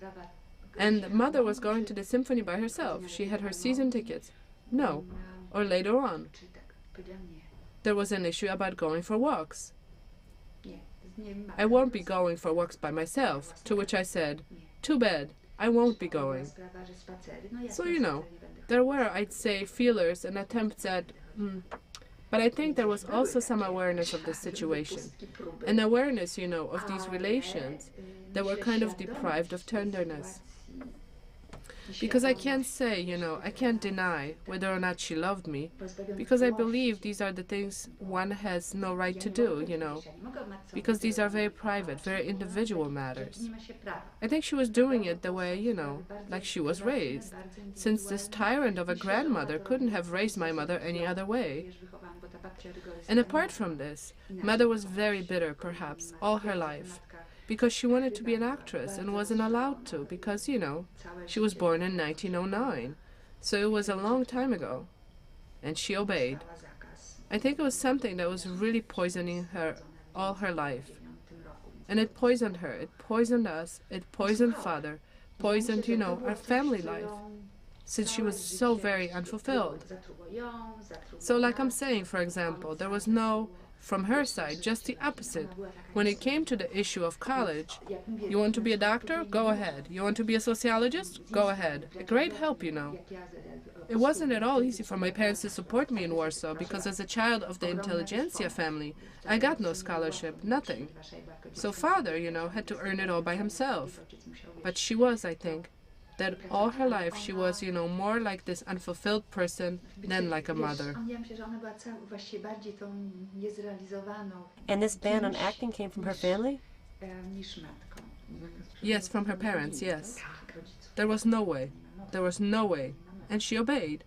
And mother was going to the symphony by herself. She had her season tickets. No. Or later on, there was an issue about going for walks. I won't be going for walks by myself, to which I said, too bad, I won't be going. So, there were, I'd say, feelers and attempts at, but I think there was also some awareness of the situation, an awareness, of these relations that were kind of deprived of tenderness. Because I can't say, I can't deny whether or not she loved me, because I believe these are the things one has no right to do, because these are very private, very individual matters. I think she was doing it the way, like she was raised, since this tyrant of a grandmother couldn't have raised my mother any other way. And apart from this, mother was very bitter, perhaps, all her life, because she wanted to be an actress and wasn't allowed to, because, she was born in 1909, so it was a long time ago, and she obeyed. I think it was something that was really poisoning her all her life, and it poisoned her, it poisoned us, it poisoned father, poisoned, our family life, since she was so very unfulfilled. So like I'm saying, for example, there was no, from her side, just the opposite. When it came to the issue of college, you want to be a doctor? Go ahead. You want to be a sociologist? Go ahead. A great help, It wasn't at all easy for my parents to support me in Warsaw, because as a child of the intelligentsia family, I got no scholarship, nothing. So father, had to earn it all by himself. But she was, I think, that all her life she was, more like this unfulfilled person than like a mother. And this ban on acting came from her family? Yes, from her parents, yes. There was no way. There was no way. And she obeyed.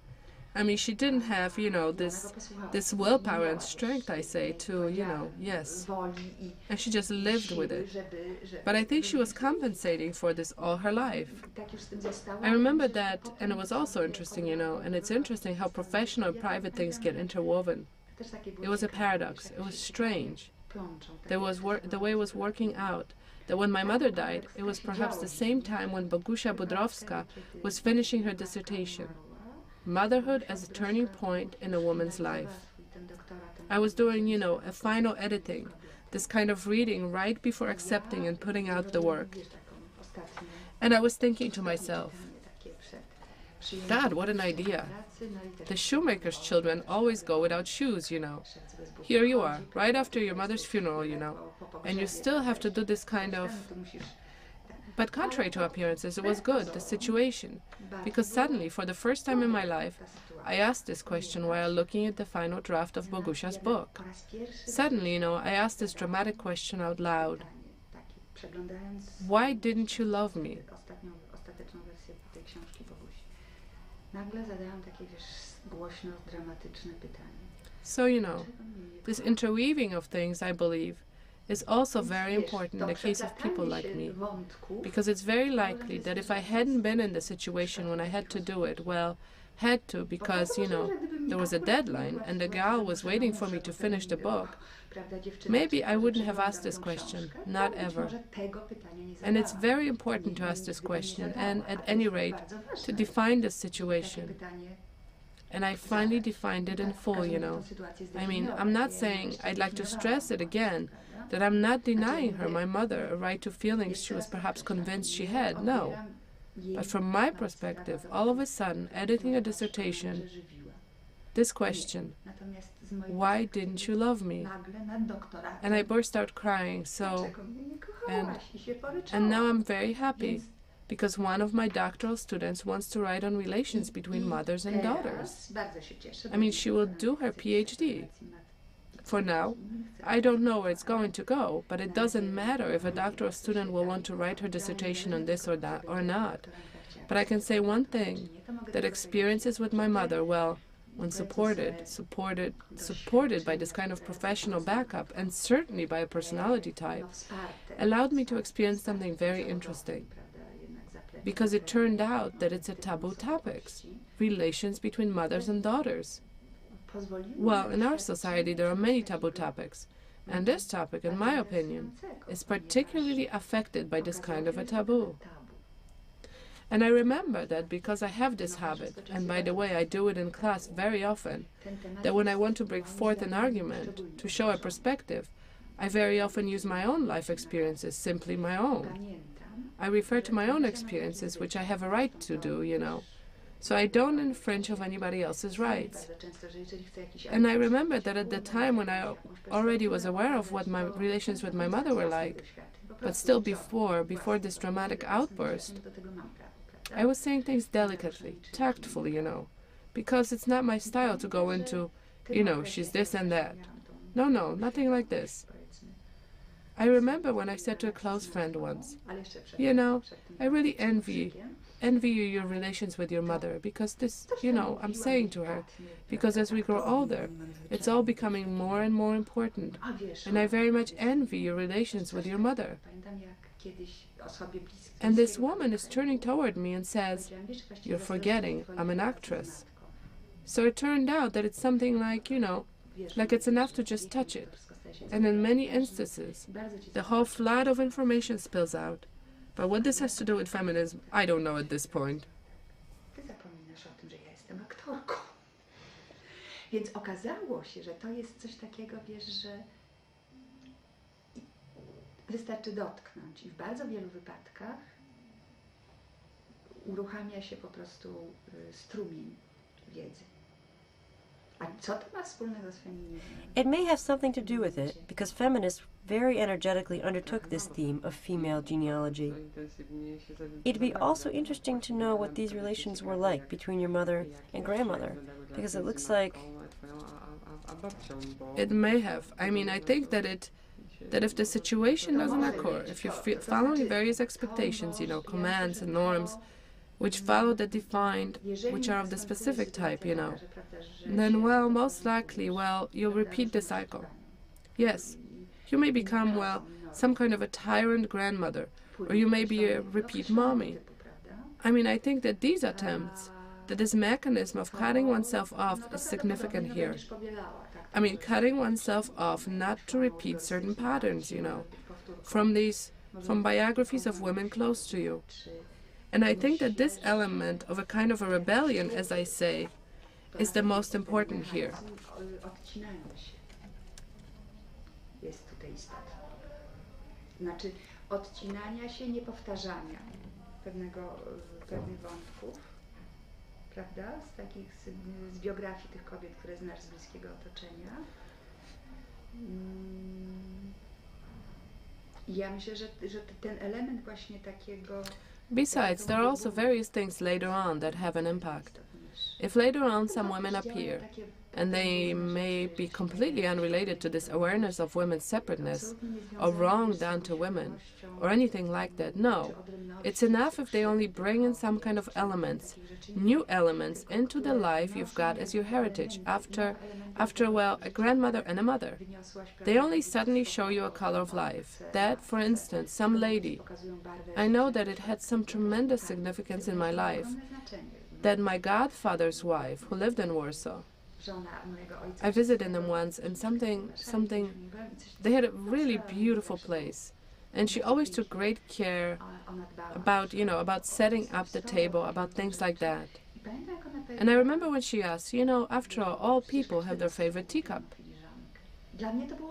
I mean, she didn't have, this willpower and strength, I say, to, yes. And she just lived with it. But I think she was compensating for this all her life. I remember that, and it was also interesting, and it's interesting how professional and private things get interwoven. It was a paradox. It was strange. The way it was working out, that when my mother died, it was perhaps the same time when Bogusia Budrowska was finishing her dissertation, Motherhood as a Turning Point in a Woman's Life. I was doing, a final editing, this kind of reading right before accepting and putting out the work. And I was thinking to myself, God, what an idea. The shoemaker's children always go without shoes, Here you are, right after your mother's funeral, and you still have to do this kind of... But contrary to appearances, it was good, the situation, because suddenly, for the first time in my life, I asked this question while looking at the final draft of Bogusia's book. Suddenly, I asked this dramatic question out loud. Why didn't you love me? So, this interweaving of things, I believe, is also very important in the case of people like me, because it's very likely that if I hadn't been in the situation when I had to do it, well, had to because, there was a deadline and the gal was waiting for me to finish the book, maybe I wouldn't have asked this question, not ever. And it's very important to ask this question and, at any rate, to define this situation. And I finally defined it in full, I mean, I'm not saying, I'd like to stress it again, that I'm not denying her, my mother, a right to feelings she was perhaps convinced she had, no. But from my perspective, all of a sudden, editing a dissertation, this question, why didn't you love me? And I burst out crying, and now I'm very happy, because one of my doctoral students wants to write on relations between mothers and daughters. I mean, she will do her PhD. For now, I don't know where it's going to go, but it doesn't matter if a doctoral student will want to write her dissertation on this or that or not. But I can say one thing, that experiences with my mother, well, when supported by this kind of professional backup, and certainly by a personality type, allowed me to experience something very interesting. Because it turned out that it's a taboo topic, relations between mothers and daughters. Well, in our society there are many taboo topics, and this topic, in my opinion, is particularly affected by this kind of a taboo. And I remember that because I have this habit, and by the way I do it in class very often, that when I want to bring forth an argument, to show a perspective, I very often use my own life experiences, simply my own. I refer to my own experiences, which I have a right to do, So I don't infringe of anybody else's rights. And I remember that at the time when I already was aware of what my relations with my mother were like, but still before this dramatic outburst, I was saying things delicately, tactfully, because it's not my style to go into, she's this and that. No, nothing like this. I remember when I said to a close friend once, I really envy you your relations with your mother, because this, I'm saying to her, because as we grow older, it's all becoming more and more important, and I very much envy your relations with your mother. And this woman is turning toward me and says, you're forgetting, I'm an actress. So it turned out that it's something like, like it's enough to just touch it. And in many instances, the whole flood of information spills out. But what this has to do with feminism, I don't know at this point. Ty zapominasz o tym, że ja jestem aktorką. Więc okazało się, że to jest coś takiego, wiesz, że wystarczy dotknąć i w bardzo wielu wypadkach uruchamia się po prostu strumień wiedzy. A co to ma wspólnego z feminizmem? It may have something to do with it, because feminists very energetically undertook this theme of female genealogy. It'd be also interesting to know what these relations were like between your mother and grandmother, because it looks like... It may have. I mean, I think that if the situation doesn't occur, if you're following various expectations, commands and norms, which follow the defined, which are of the specific type, then, well, most likely, you'll repeat the cycle. Yes, you may become, some kind of a tyrant grandmother, or you may be a repeat mommy. I mean, I think that these attempts that this mechanism of cutting oneself off is significant here. I mean, cutting oneself off not to repeat certain patterns, you know, from biographies of women close to you. And I think that this element of a kind of a rebellion, as I say, is the most important here. Znaczy odcinania się, niepowtarzania pewnych wątków, prawda? Z biografii tych kobiet, które znasz z bliskiego otoczenia. I ja myślę, że ten element właśnie takiego... Besides, there are also various things later on that have an impact. If later on some women appear, and they may be completely unrelated to this awareness of women's separateness, or wrong done to women, or anything like that, no. It's enough if they only bring in some kind of elements, new elements, into the life you've got as your heritage after, well, a grandmother and a mother. They only suddenly show you a color of life. That, for instance, some lady, I know that it had some tremendous significance in my life, that my godfather's wife, who lived in Warsaw, I visited them once, and they had a really beautiful place, and she always took great care about, you know, about setting up the table, about things like that. And I remember when she asked, you know, after all people have their favorite teacup.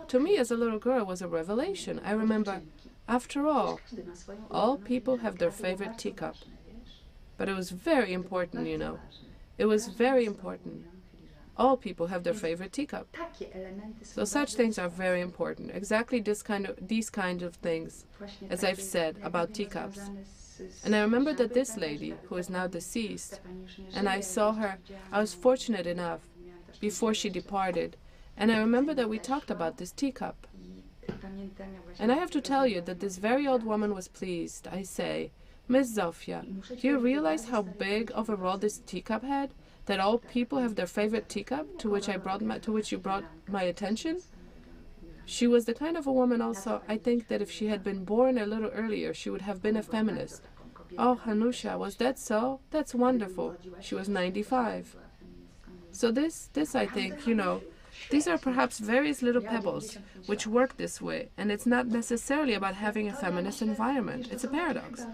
To me, as a little girl, it was a revelation. I remember, after all people have their favorite teacup. But it was very important, you know. It was very important. All people have their favorite teacup. So such things are very important. Exactly these kind of things, as I've said, about teacups. And I remember that this lady, who is now deceased, and I saw her, I was fortunate enough, before she departed, and I remember that we talked about this teacup. And I have to tell you that this very old woman was pleased. I say, Miss Zofia, do you realize how big of a role this teacup had? That all people have their favorite teacup, to which you brought my attention? She was the kind of a woman also, I think, that if she had been born a little earlier, she would have been a feminist. Oh, Hanusha, was that so? That's wonderful. She was 95. So this I think, you know, these are perhaps various little pebbles which work this way, and it's not necessarily about having a feminist environment. It's a paradox,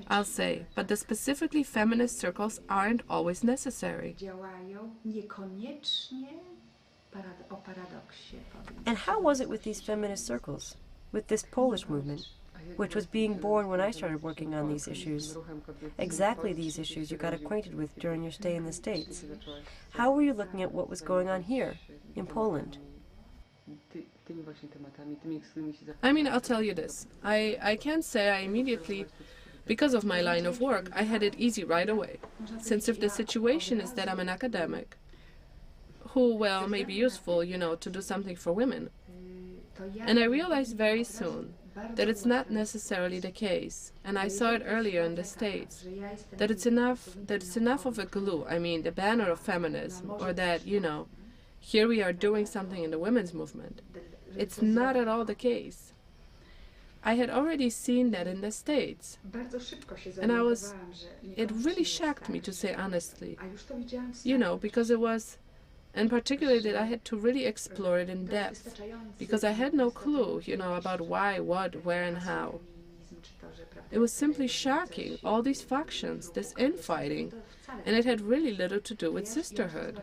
I'll say, but the specifically feminist circles aren't always necessary. And how was it with these feminist circles, with this Polish movement, which was being born when I started working on these issues? Exactly these issues you got acquainted with during your stay in the States. How were you looking at what was going on here, in Poland? I mean, I'll tell you this. I can't say I immediately, because of my line of work, I had it easy right away. Since if the situation is that I'm an academic, who, well, may be useful, you know, to do something for women. And I realized very soon that it's not necessarily the case, and I saw it earlier in the States, that it's enough of a glue, I mean, the banner of feminism, or that, you know, here we are doing something in the women's movement. It's not at all the case. I had already seen that in the States, and it really shocked me, to say honestly, you know, because it was, and particularly that I had to really explore it in depth, because I had no clue, you know, about why, what, where, and how. It was simply shocking, all these factions, this infighting, and it had really little to do with sisterhood.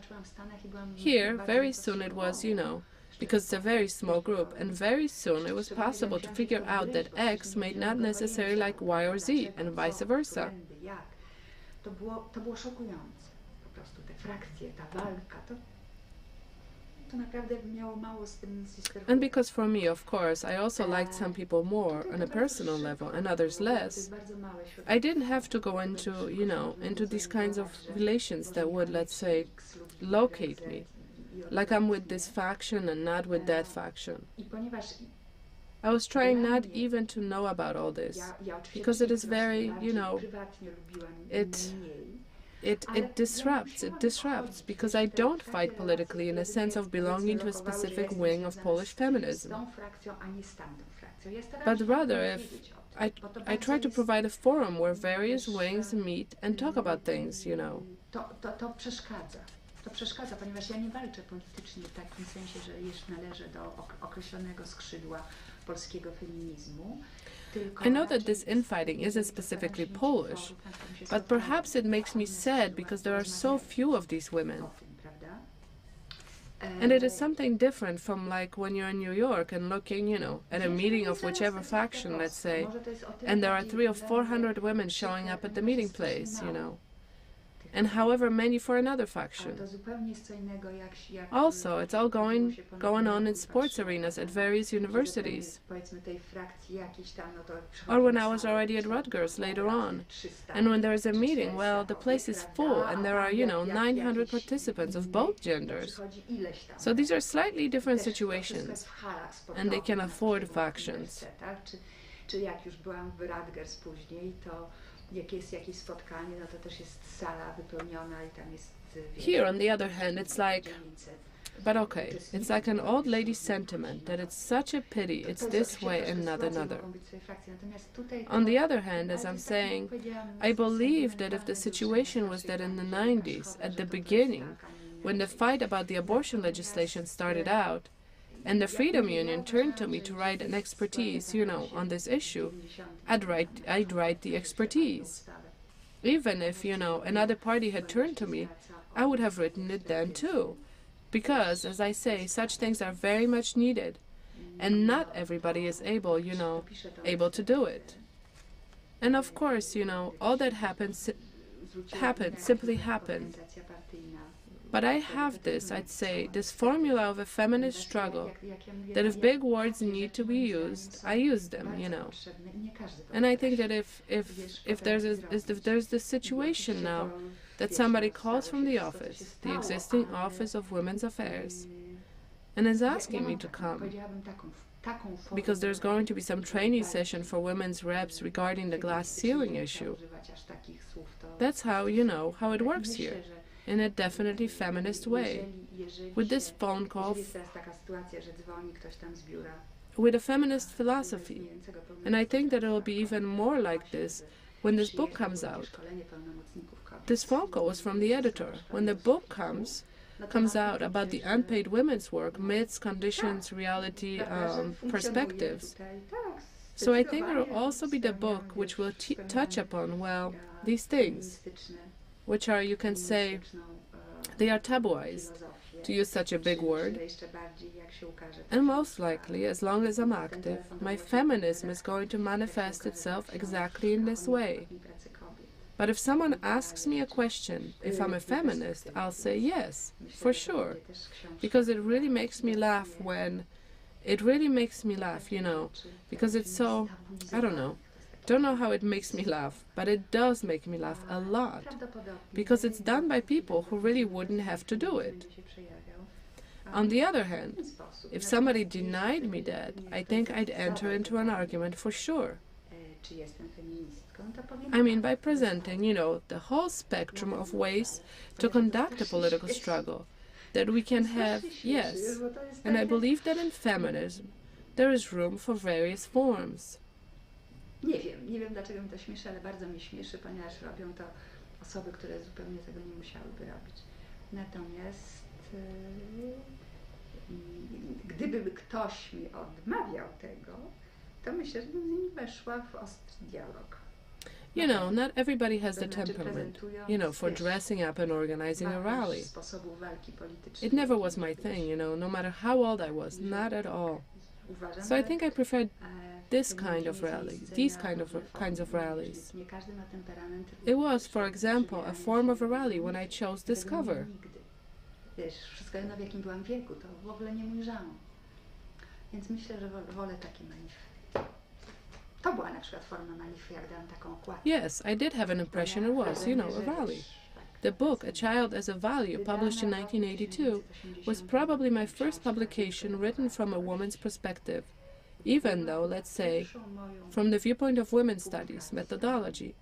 Here, very soon it was, you know, because it's a very small group, and very soon it was possible to figure out that X may not necessarily like Y or Z, and vice versa. And because for me, of course, I also liked some people more on a personal level and others less, I didn't have to go into, you know, into these kinds of relations that would, let's say, locate me. Like I'm with this faction and not with that faction. I was trying not even to know about all this, because it is very, you know, it disrupts, because I don't fight politically in a sense of belonging to a specific wing of Polish feminism. But rather, I try to provide a forum where various wings meet and talk about things, you know. To przeszkadza. To przeszkadza, ponieważ ja nie walczę politycznie w takim sensie, że należę do określonego skrzydła polskiego feminizmu. I know that this infighting isn't specifically Polish, but perhaps it makes me sad because there are so few of these women. And it is something different from like when you're in New York and looking, you know, at a meeting of whichever faction, let's say, and there are 300 or 400 women showing up at the meeting place, you know, and however many for another faction. Also, it's all going on in sports arenas at various universities. Or when I was already at Rutgers later on. And when there is a meeting, well, the place is full and there are, you know, 900 participants of both genders. So these are slightly different situations, and they can afford factions. Here, on the other hand, it's like, but okay, it's like an old lady's sentiment that it's such a pity it's this way and not another. On the other hand, as I'm saying, I believe that if the situation was that in the 90s, at the beginning, when the fight about the abortion legislation started out, and the Freedom Union turned to me to write an expertise, you know, on this issue, I'd write the expertise. Even if, you know, another party had turned to me, I would have written it then too. Because, as I say, such things are very much needed. And not everybody is able, you know, to do it. And of course, you know, all that simply happened. But I have this, I'd say, this formula of a feminist struggle, that if big words need to be used, I use them, you know. And I think that if there's this situation now that somebody calls from the office, the existing Office of Women's Affairs, and is asking me to come, because there's going to be some training session for women's reps regarding the glass ceiling issue, that's how, you know, how it works here. In a definitely feminist way, with this phone call, with a feminist philosophy. And I think that it will be even more like this when this book comes out. This phone call was from the editor. When the book comes out about the unpaid women's work, myths, conditions, reality, perspectives. So I think it will also be the book which will touch upon, well, these things, which are, you can say, they are tabooized, to use such a big word. And most likely, as long as I'm active, my feminism is going to manifest itself exactly in this way. But if someone asks me a question, if I'm a feminist, I'll say yes, for sure. Because it really makes me laugh you know, because it's so, I don't know how it makes me laugh, but it does make me laugh a lot, because it's done by people who really wouldn't have to do it. On the other hand, if somebody denied me that, I think I'd enter into an argument for sure. I mean, by presenting, you know, the whole spectrum of ways to conduct a political struggle that we can have, yes, and I believe that in feminism there is room for various forms. Nie wiem dlaczego mi to śmieszy, ale bardzo mnie śmieszy, ponieważ robią to osoby, które zupełnie tego nie musiałyby robić. Natomiast gdyby ktoś mi odmawiał tego, to myślę, że bym z nim weszła w ostry dialog. You know, not everybody has the temperament, you know, for dressing up and organizing a rally. It never was my thing, you know, no matter how old I was, not at all. So I think I preferred this kind of rally, these kinds of rallies. It was, for example, a form of a rally when I chose this cover. Wszystko jedno w jakim byłam wieku, to w ogóle nie mój żon. Więc myślę, że wolę takie manify. To była na przykład forma manify, jak dałam taką okładkę. Yes, I did have an impression it was, you know, a rally. The book, A Child as a Value, published in 1982, was probably my first publication written from a woman's perspective, even though, let's say, from the viewpoint of women's studies, methodology.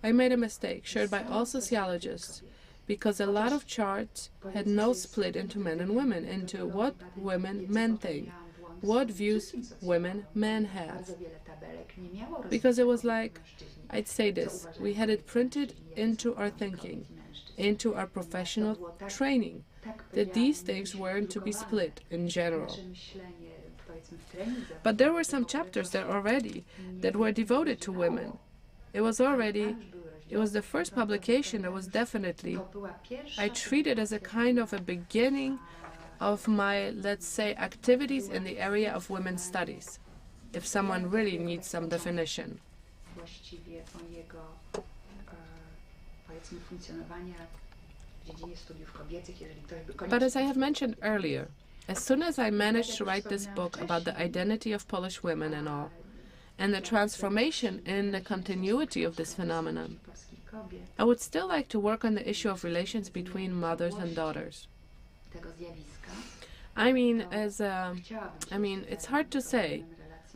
I made a mistake, shared by all sociologists, because a lot of charts had no split into men and women, into what women, men think, what views women men have. Because it was like, I'd say this, we had it printed into our thinking, into our professional training, that these things weren't to be split in general. But there were some chapters there already that were devoted to women. It was the first publication that was definitely, I treat it as a kind of a beginning of my, let's say, activities in the area of women's studies, if someone really needs some definition. But as I have mentioned earlier, as soon as I managed to write this book about the identity of Polish women and all, and the transformation in the continuity of this phenomenon, I would still like to work on the issue of relations between mothers and daughters. I mean, it's hard to say,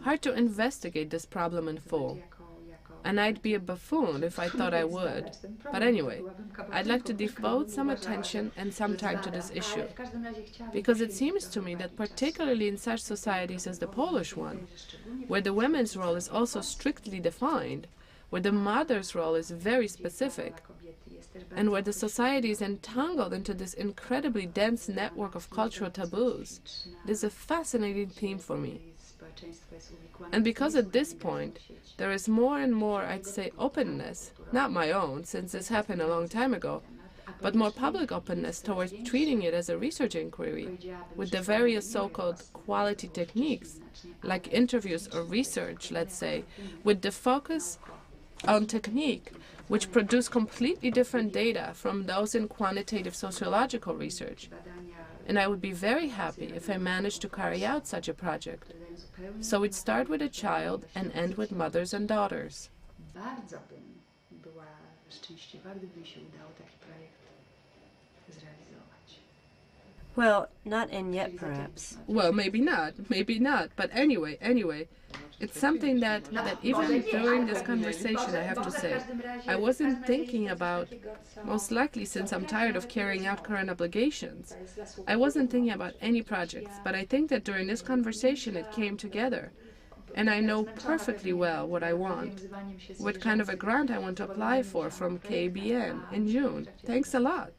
hard to investigate this problem in full. And I'd be a buffoon if I thought I would. But anyway, I'd like to devote some attention and some time to this issue, because it seems to me that particularly in such societies as the Polish one, where the women's role is also strictly defined, where the mother's role is very specific, and where the society is entangled into this incredibly dense network of cultural taboos, it is a fascinating theme for me. And because at this point, there is more and more, I'd say, openness, not my own, since this happened a long time ago, but more public openness towards treating it as a research inquiry, with the various so-called quality techniques, like interviews or research, let's say, with the focus on technique, which produce completely different data from those in quantitative sociological research. And I would be very happy if I managed to carry out such a project. So we'd start with a child and end with mothers and daughters. Well, not end yet, perhaps. Well, maybe not, but anyway, it's something that even during this conversation, I have to say, I wasn't thinking about, most likely since I'm tired of carrying out current obligations. I wasn't thinking about any projects, but I think that during this conversation it came together. And I know perfectly well what I want, what kind of a grant I want to apply for from KBN in June. Thanks a lot.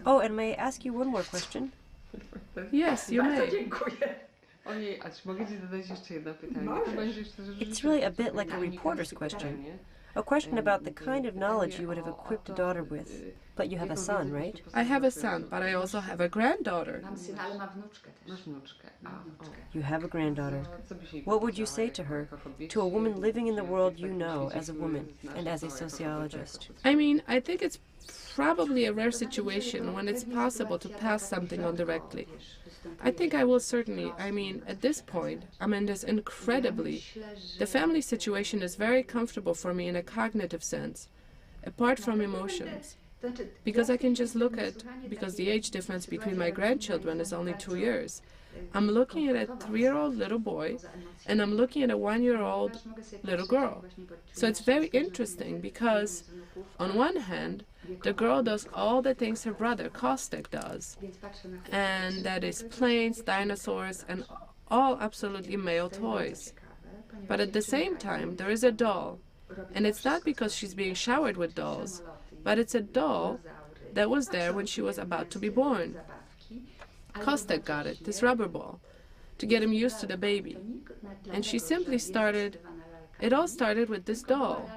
Oh, and may I ask you one more question? Yes, you may. It's really a bit like a reporter's question. A question about the kind of knowledge you would have equipped a daughter with. But you have a son, right? I have a son, but I also have a granddaughter. You have a granddaughter. What would you say to her, to a woman living in the world you know as a woman and as a sociologist? I mean, I think it's probably a rare situation when it's possible to pass something on directly. I think I will certainly, at this point, I'm in this incredibly... The family situation is very comfortable for me in a cognitive sense, apart from emotions. Because I can just look at, because the age difference between my grandchildren is only 2 years. I'm looking at a 3-year-old little boy, and I'm looking at a 1-year-old little girl. So it's very interesting because, on one hand, the girl does all the things her brother, Kostek, does. And that is planes, dinosaurs, and all absolutely male toys. But at the same time, there is a doll. And it's not because she's being showered with dolls, but it's a doll that was there when she was about to be born. Kostek got it, this rubber ball, to get him used to the baby. And she simply started, it all started with this doll.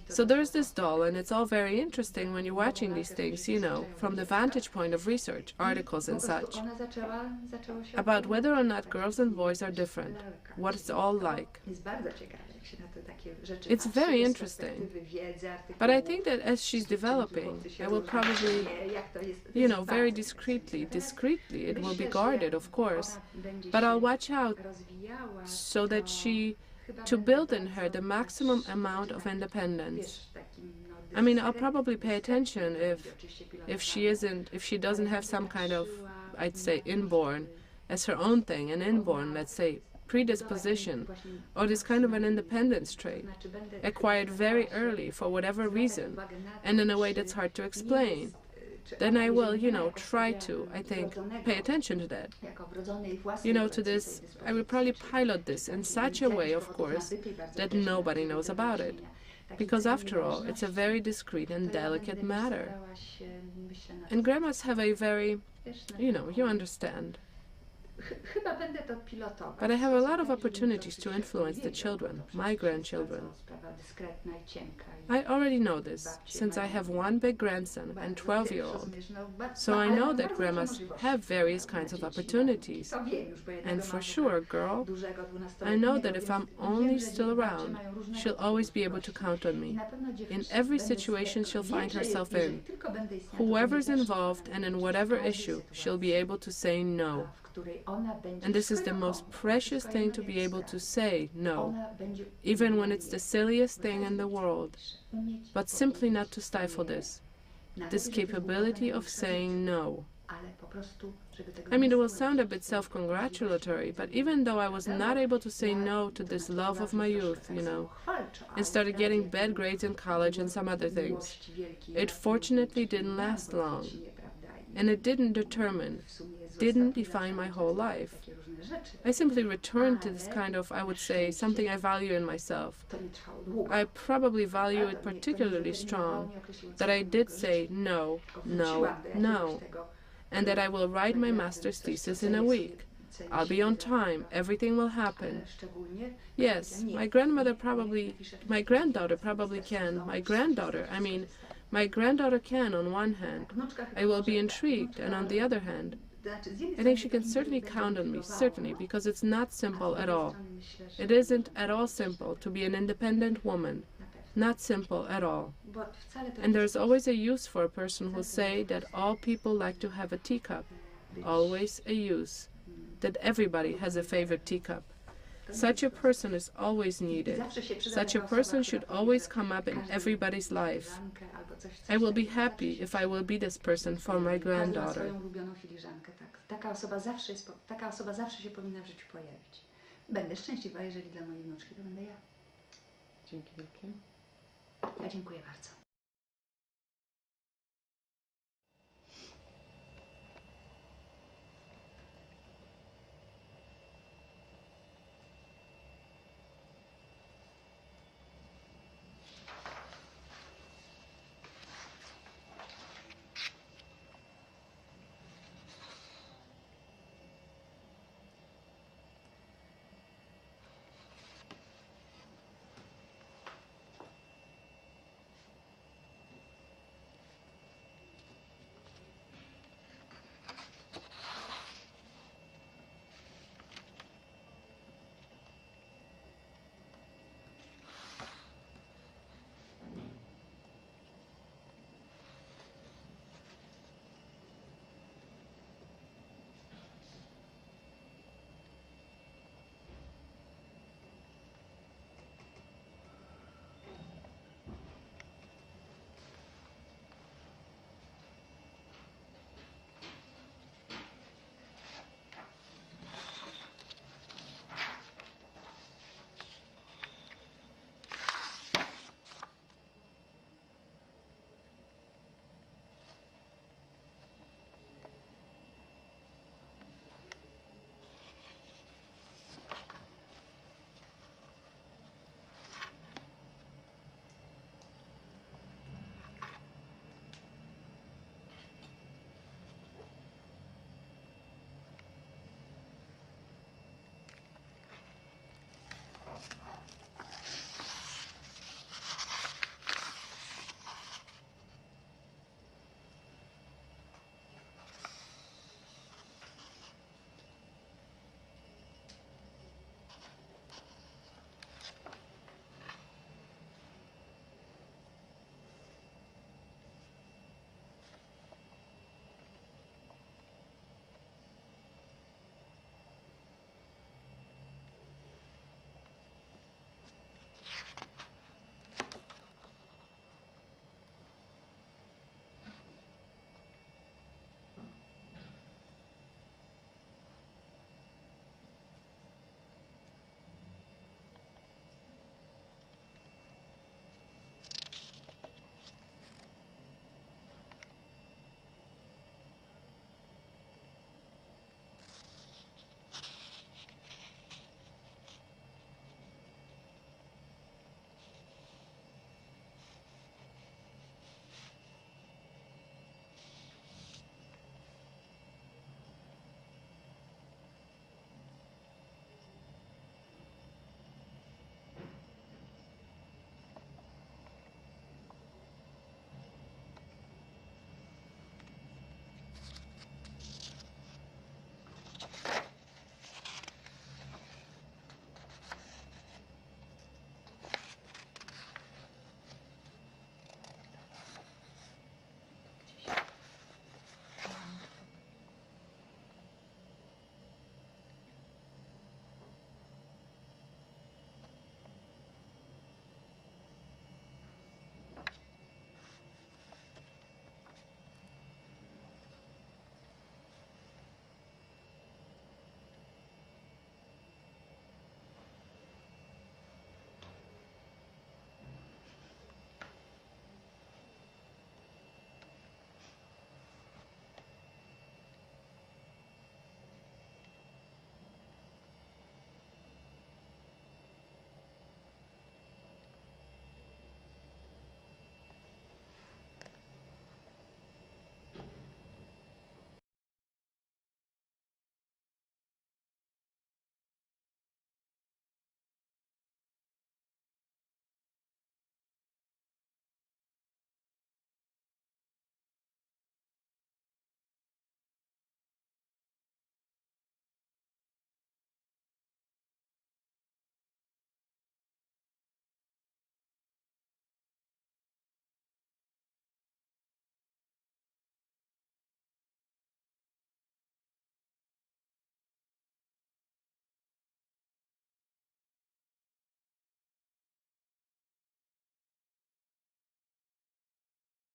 So there's this doll, and it's all very interesting when you're watching these things, you know, from the vantage point of research, articles and such, about whether or not girls and boys are different, what it's all like. It's very interesting. But I think that as she's developing, I will probably, you know, very discreetly, it will be guarded, of course, but I'll watch out so that to build in her the maximum amount of independence. I'll probably pay attention if she doesn't have some kind of, I'd say, inborn, as her own thing, an inborn, let's say, predisposition, or this kind of an independence trait, acquired very early for whatever reason, and in a way that's hard to explain. then I will, try to, I think, pay attention to that. To this, I will probably pilot this in such a way, of course, that nobody knows about it. Because after all, it's a very discreet and delicate matter. And grandmas have a very, you understand. But I have a lot of opportunities to influence the children, my grandchildren. I already know this, since I have one big grandson and 12-year-old. So I know that grandmas have various kinds of opportunities. And for sure, girl, I know that if I'm only still around, she'll always be able to count on me. In every situation she'll find herself in, whoever's involved and in whatever issue, she'll be able to say no. And this is the most precious thing, to be able to say no, even when it's the silliest thing in the world, but simply not to stifle this capability of saying no. I mean, it will sound a bit self-congratulatory, but even though I was not able to say no to this love of my youth, and started getting bad grades in college and some other things, it fortunately didn't last long, and it didn't define my whole life. I simply returned to this kind of, I would say, something I value in myself. I probably value it particularly strong, that I did say no, no, no, and that I will write my master's thesis in a week. I'll be on time, everything will happen. Yes, my granddaughter probably can. My granddaughter can on one hand. I will be intrigued, and on the other hand, I think she can certainly count on me, certainly, because it's not simple at all. It isn't at all simple to be an independent woman. Not simple at all. And there's always a use for a person who'll say that all people like to have a teacup. Always a use. That everybody has a favorite teacup. Such a person is always needed. Such a person should always come up in everybody's life. I will be happy if I will be this person for my granddaughter. Taka osoba zawsze się powinna w życiu pojawić. Będę szczęśliwa, jeżeli dla mojej wnuczki to będę ja. Dzięki wielkie. Ja dziękuję bardzo.